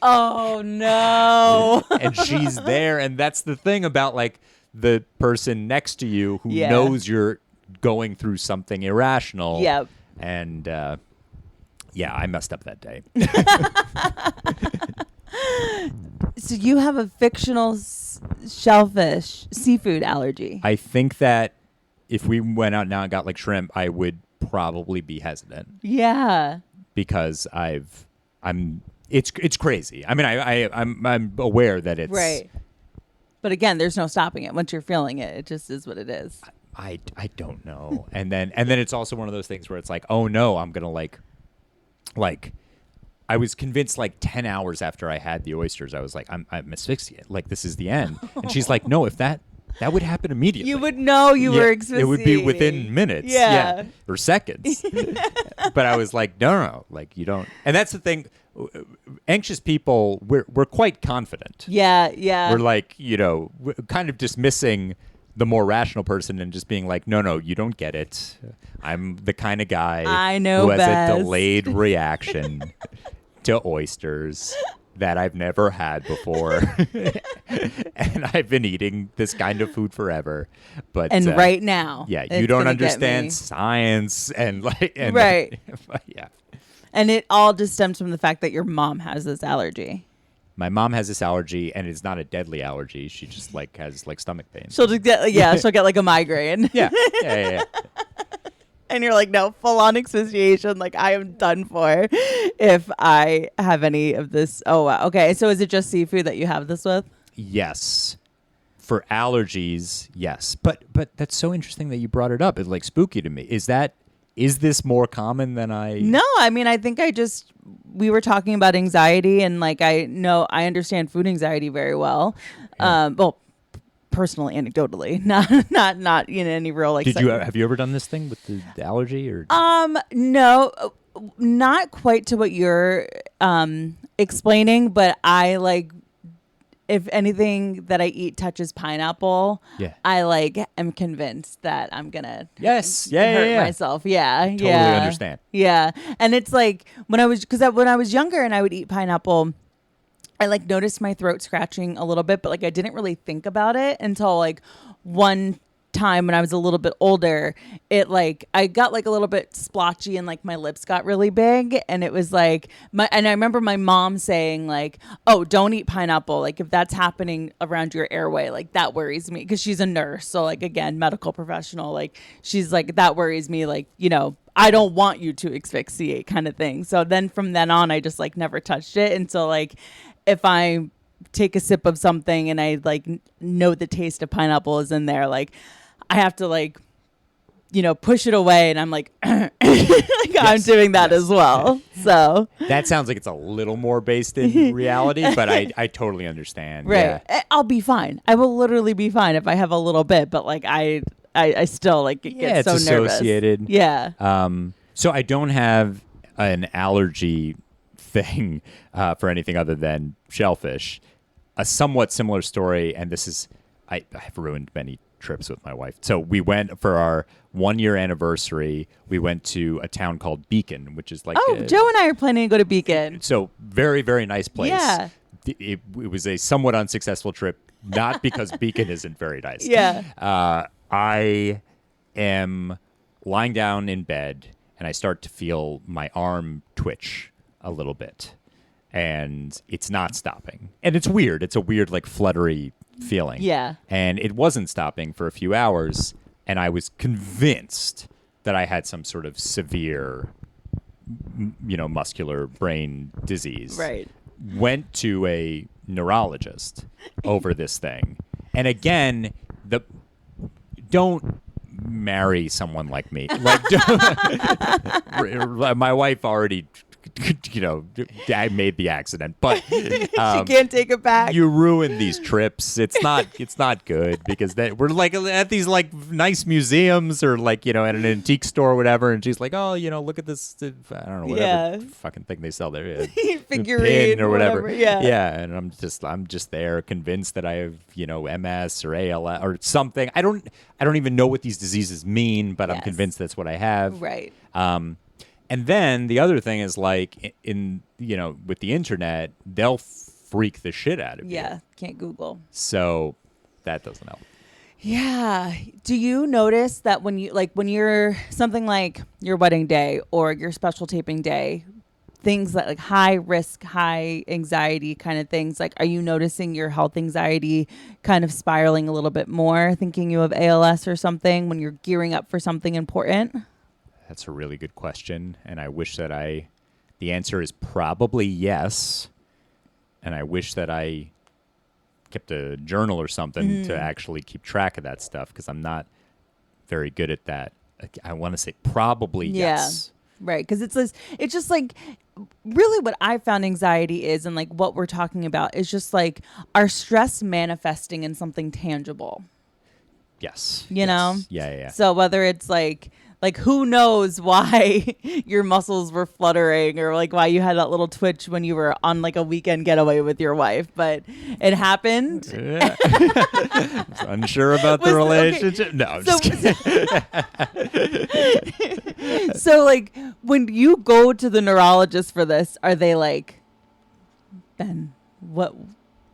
Speaker 1: oh no,
Speaker 2: and she's there, and that's the thing about like the person next to you who knows you're going through something irrational.
Speaker 1: Yep.
Speaker 2: And I messed up that day.
Speaker 1: So you have a fictional shellfish seafood allergy.
Speaker 2: I think that if we went out now and got like shrimp, I would probably be hesitant.
Speaker 1: Yeah.
Speaker 2: Because it's crazy. I mean, I'm aware that it's
Speaker 1: right. But again, there's no stopping it. Once you're feeling it, it just is what it is.
Speaker 2: I don't know. And then it's also one of those things where it's like, oh no, I'm gonna like I was convinced like 10 hours after I had the oysters, I was like, I'm asphyxiated. Like, this is the end. And she's like, no, if that would happen immediately.
Speaker 1: You would know you were asphyxiating.
Speaker 2: It would be within minutes. Yeah. Or seconds. But I was like, no. Like, you don't. And that's the thing. Anxious people, we're quite confident.
Speaker 1: Yeah.
Speaker 2: We're like, we're kind of dismissing the more rational person and just being like, no, you don't get it. I'm the kind of guy
Speaker 1: I know
Speaker 2: who has
Speaker 1: best.
Speaker 2: a delayed reaction to oysters that I've never had before. And I've been eating this kind of food forever. But
Speaker 1: right now.
Speaker 2: Yeah, you don't understand science and
Speaker 1: right.
Speaker 2: Yeah.
Speaker 1: And it all just stems from the fact that your mom has this allergy.
Speaker 2: My mom has this allergy, and it's not a deadly allergy. She just like has like stomach pain.
Speaker 1: She'll just get she'll get like a migraine.
Speaker 2: Yeah.
Speaker 1: And you're like, no, full on asphyxiation. Like, I am done for if I have any of this. Oh wow. Okay. So is it just seafood that you have this with?
Speaker 2: Yes. For allergies, yes. But that's so interesting that you brought it up. It's like spooky to me. Is this more common than I?
Speaker 1: No, I mean, I think we were talking about anxiety, and like I understand food anxiety very well.
Speaker 2: Yeah.
Speaker 1: Well, personally, anecdotally, not in any real like.
Speaker 2: Have you ever done this thing with the allergy or?
Speaker 1: No, not quite to what you're explaining, but I like. If anything that I eat touches pineapple, I like am convinced that I'm gonna hurt myself. Yeah,
Speaker 2: totally understand.
Speaker 1: Yeah, and it's like when I was younger and I would eat pineapple, I like noticed my throat scratching a little bit, but like I didn't really think about it until like one time when I was a little bit older. It like I got like a little bit splotchy and like my lips got really big, and it was like and I remember my mom saying like, oh, don't eat pineapple, like if that's happening around your airway, like that worries me, because she's a nurse, so like again, medical professional, like she's like, that worries me, like I don't want you to asphyxiate kind of thing. So then from then on I just like never touched it until like if I take a sip of something and I like know the taste of pineapple is in there, like I have to like, push it away, and I'm like, I'm doing that as well. So
Speaker 2: that sounds like it's a little more based in reality, but I totally understand.
Speaker 1: Right.
Speaker 2: Yeah.
Speaker 1: I'll be fine. I will literally be fine if I have a little bit, but like I still like get so nervous.
Speaker 2: It's associated.
Speaker 1: Yeah.
Speaker 2: So I don't have an allergy thing for anything other than shellfish. A somewhat similar story, and this is I've ruined many trips with my wife. So we went for our 1-year anniversary. We went to a town called Beacon, which is like
Speaker 1: Joe and I are planning to go to Beacon.
Speaker 2: So very, very nice place.
Speaker 1: Yeah.
Speaker 2: It was a somewhat unsuccessful trip, not because Beacon isn't very nice.
Speaker 1: Yeah.
Speaker 2: I am lying down in bed and I start to feel my arm twitch a little bit, and it's not stopping. And it's weird. It's a weird, like, fluttery feeling.
Speaker 1: Yeah.
Speaker 2: And it wasn't stopping for a few hours, and I was convinced that I had some sort of severe, muscular brain disease.
Speaker 1: Right.
Speaker 2: Went to a neurologist over this thing. And again, don't marry someone like me. Like, my wife already I made the accident, but
Speaker 1: she can't take it back.
Speaker 2: You ruin these trips. It's not good because we're like at these like nice museums or like at an antique store or whatever, and she's like, oh, look at this. I don't know, whatever fucking thing they sell there,
Speaker 1: figurine
Speaker 2: or whatever.
Speaker 1: Yeah,
Speaker 2: and I'm just there convinced that I have MS or ALS or something. I don't even know what these diseases mean, but I'm convinced that's what I have.
Speaker 1: Right.
Speaker 2: And then the other thing is like with the internet, they'll freak the shit out of you.
Speaker 1: Yeah, can't Google.
Speaker 2: So that doesn't help.
Speaker 1: Yeah. Do you notice that when you're something like your wedding day or your special taping day, things that like high risk, high anxiety kind of things, like are you noticing your health anxiety kind of spiraling a little bit more, thinking you have ALS or something when you're gearing up for something important?
Speaker 2: That's a really good question, and I wish that the answer is probably yes, and I wish that I kept a journal or something to actually keep track of that stuff because I'm not very good at that. I want to say probably yes.
Speaker 1: Right, because it's just like really what I found anxiety is, and like what we're talking about is just like our stress manifesting in something tangible.
Speaker 2: Yes.
Speaker 1: You know?
Speaker 2: Yeah.
Speaker 1: So whether it's like who knows why your muscles were fluttering or like why you had that little twitch when you were on like a weekend getaway with your wife, but it happened.
Speaker 2: Yeah. Unsure about the relationship. Okay. No, I'm just
Speaker 1: kidding. So like when you go to the neurologist for this, are they like, Ben,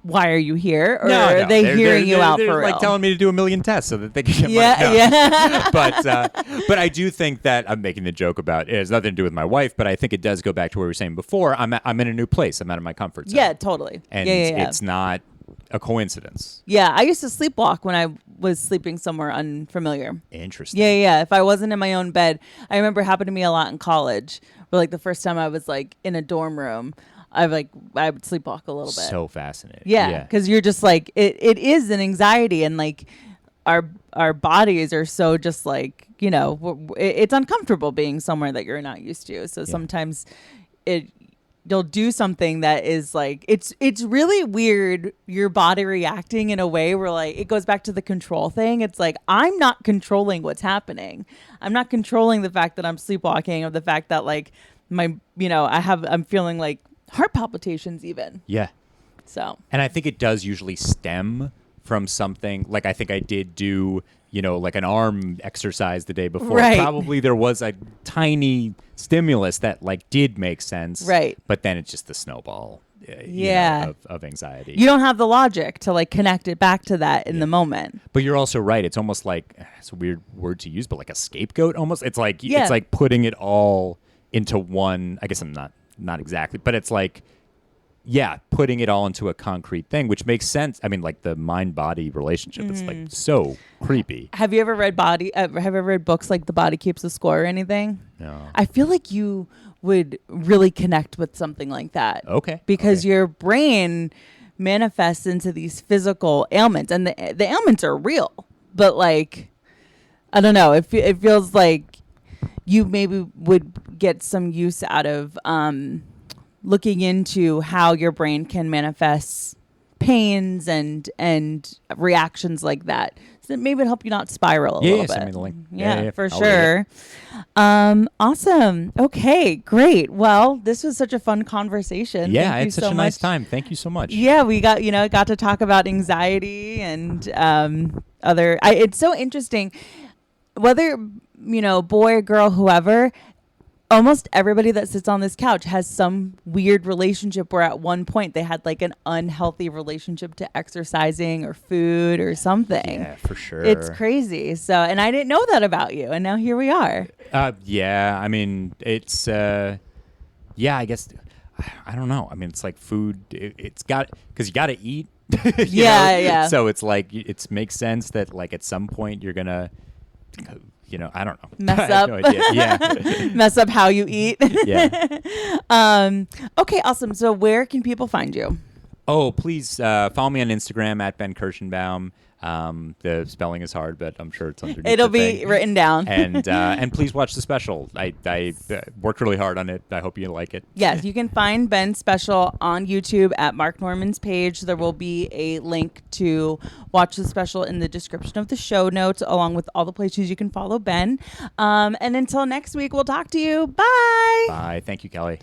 Speaker 1: why are you here? Or are they hearing you out for real?
Speaker 2: Like telling me to do a million tests so that they can get
Speaker 1: yeah.
Speaker 2: But I do think that I'm making the joke about it has nothing to do with my wife, but I think it does go back to what we were saying before. I'm in a new place. I'm out of my comfort zone.
Speaker 1: Yeah, totally.
Speaker 2: And it's not a coincidence.
Speaker 1: Yeah, I used to sleepwalk when I was sleeping somewhere unfamiliar.
Speaker 2: Interesting.
Speaker 1: Yeah. If I wasn't in my own bed, I remember it happened to me a lot in college. But like the first time I was like in a dorm room, I would sleepwalk a little bit.
Speaker 2: So fascinating.
Speaker 1: Yeah, because you're just like it is an anxiety, and like our bodies are so just like it's uncomfortable being somewhere that you're not used to. So sometimes you'll do something that is like it's really weird. Your body reacting in a way where like it goes back to the control thing. It's like I'm not controlling what's happening. I'm not controlling the fact that I'm sleepwalking or the fact that like my I'm feeling like heart palpitations even.
Speaker 2: Yeah.
Speaker 1: So.
Speaker 2: And I think it does usually stem from something. Like I think I did do, like an arm exercise the day before.
Speaker 1: Right.
Speaker 2: Probably there was a tiny stimulus that like did make sense.
Speaker 1: Right.
Speaker 2: But then it's just the snowball of anxiety.
Speaker 1: You don't have the logic to like connect it back to that in the moment.
Speaker 2: But you're also right. It's almost like, it's a weird word to use, but like a scapegoat almost. It's like, it's like putting it all into one, I guess I'm not exactly, but it's like, putting it all into a concrete thing, which makes sense. I mean, like the mind-body relationship is like so creepy.
Speaker 1: Have you ever read books like The Body Keeps the Score or anything?
Speaker 2: No.
Speaker 1: I feel like you would really connect with something like that.
Speaker 2: Okay.
Speaker 1: Because your brain manifests into these physical ailments, and the ailments are real, but like, I don't know, it feels like you maybe would get some use out of looking into how your brain can manifest pains and reactions like that. So maybe it'd help you not spiral a little bit.
Speaker 2: Send me the link.
Speaker 1: Yeah, for sure. Awesome. Okay, great. Well, this was such a fun conversation.
Speaker 2: Yeah, it's such a nice time. Thank you so much.
Speaker 1: Yeah, we got to talk about anxiety and it's so interesting. Whether, boy or girl, whoever, almost everybody that sits on this couch has some weird relationship where at one point they had like an unhealthy relationship to exercising or food or something.
Speaker 2: Yeah, for sure.
Speaker 1: It's crazy. So, and I didn't know that about you. And now here we are.
Speaker 2: Yeah, I mean, it's, I guess, I don't know. I mean, it's like food. It's got, because you got to eat.
Speaker 1: Yeah.
Speaker 2: So it's like, it makes sense that like at some point you're going to, I don't know.
Speaker 1: Mess up.
Speaker 2: No idea. Yeah.
Speaker 1: Mess up how you eat.
Speaker 2: Yeah.
Speaker 1: Okay, awesome. So where can people find you?
Speaker 2: Oh, please follow me on Instagram at Ben Kirschenbaum. The spelling is hard, but I'm sure it's underneath.
Speaker 1: It'll be written down.
Speaker 2: And please watch the special. I worked really hard on it. I hope you like it.
Speaker 1: Yes, you can find Ben's special on YouTube at Mark Norman's page. There will be a link to watch the special in the description of the show notes, along with all the places you can follow Ben. And until next week, we'll talk to you. Bye.
Speaker 2: Bye. Thank you, Kelly.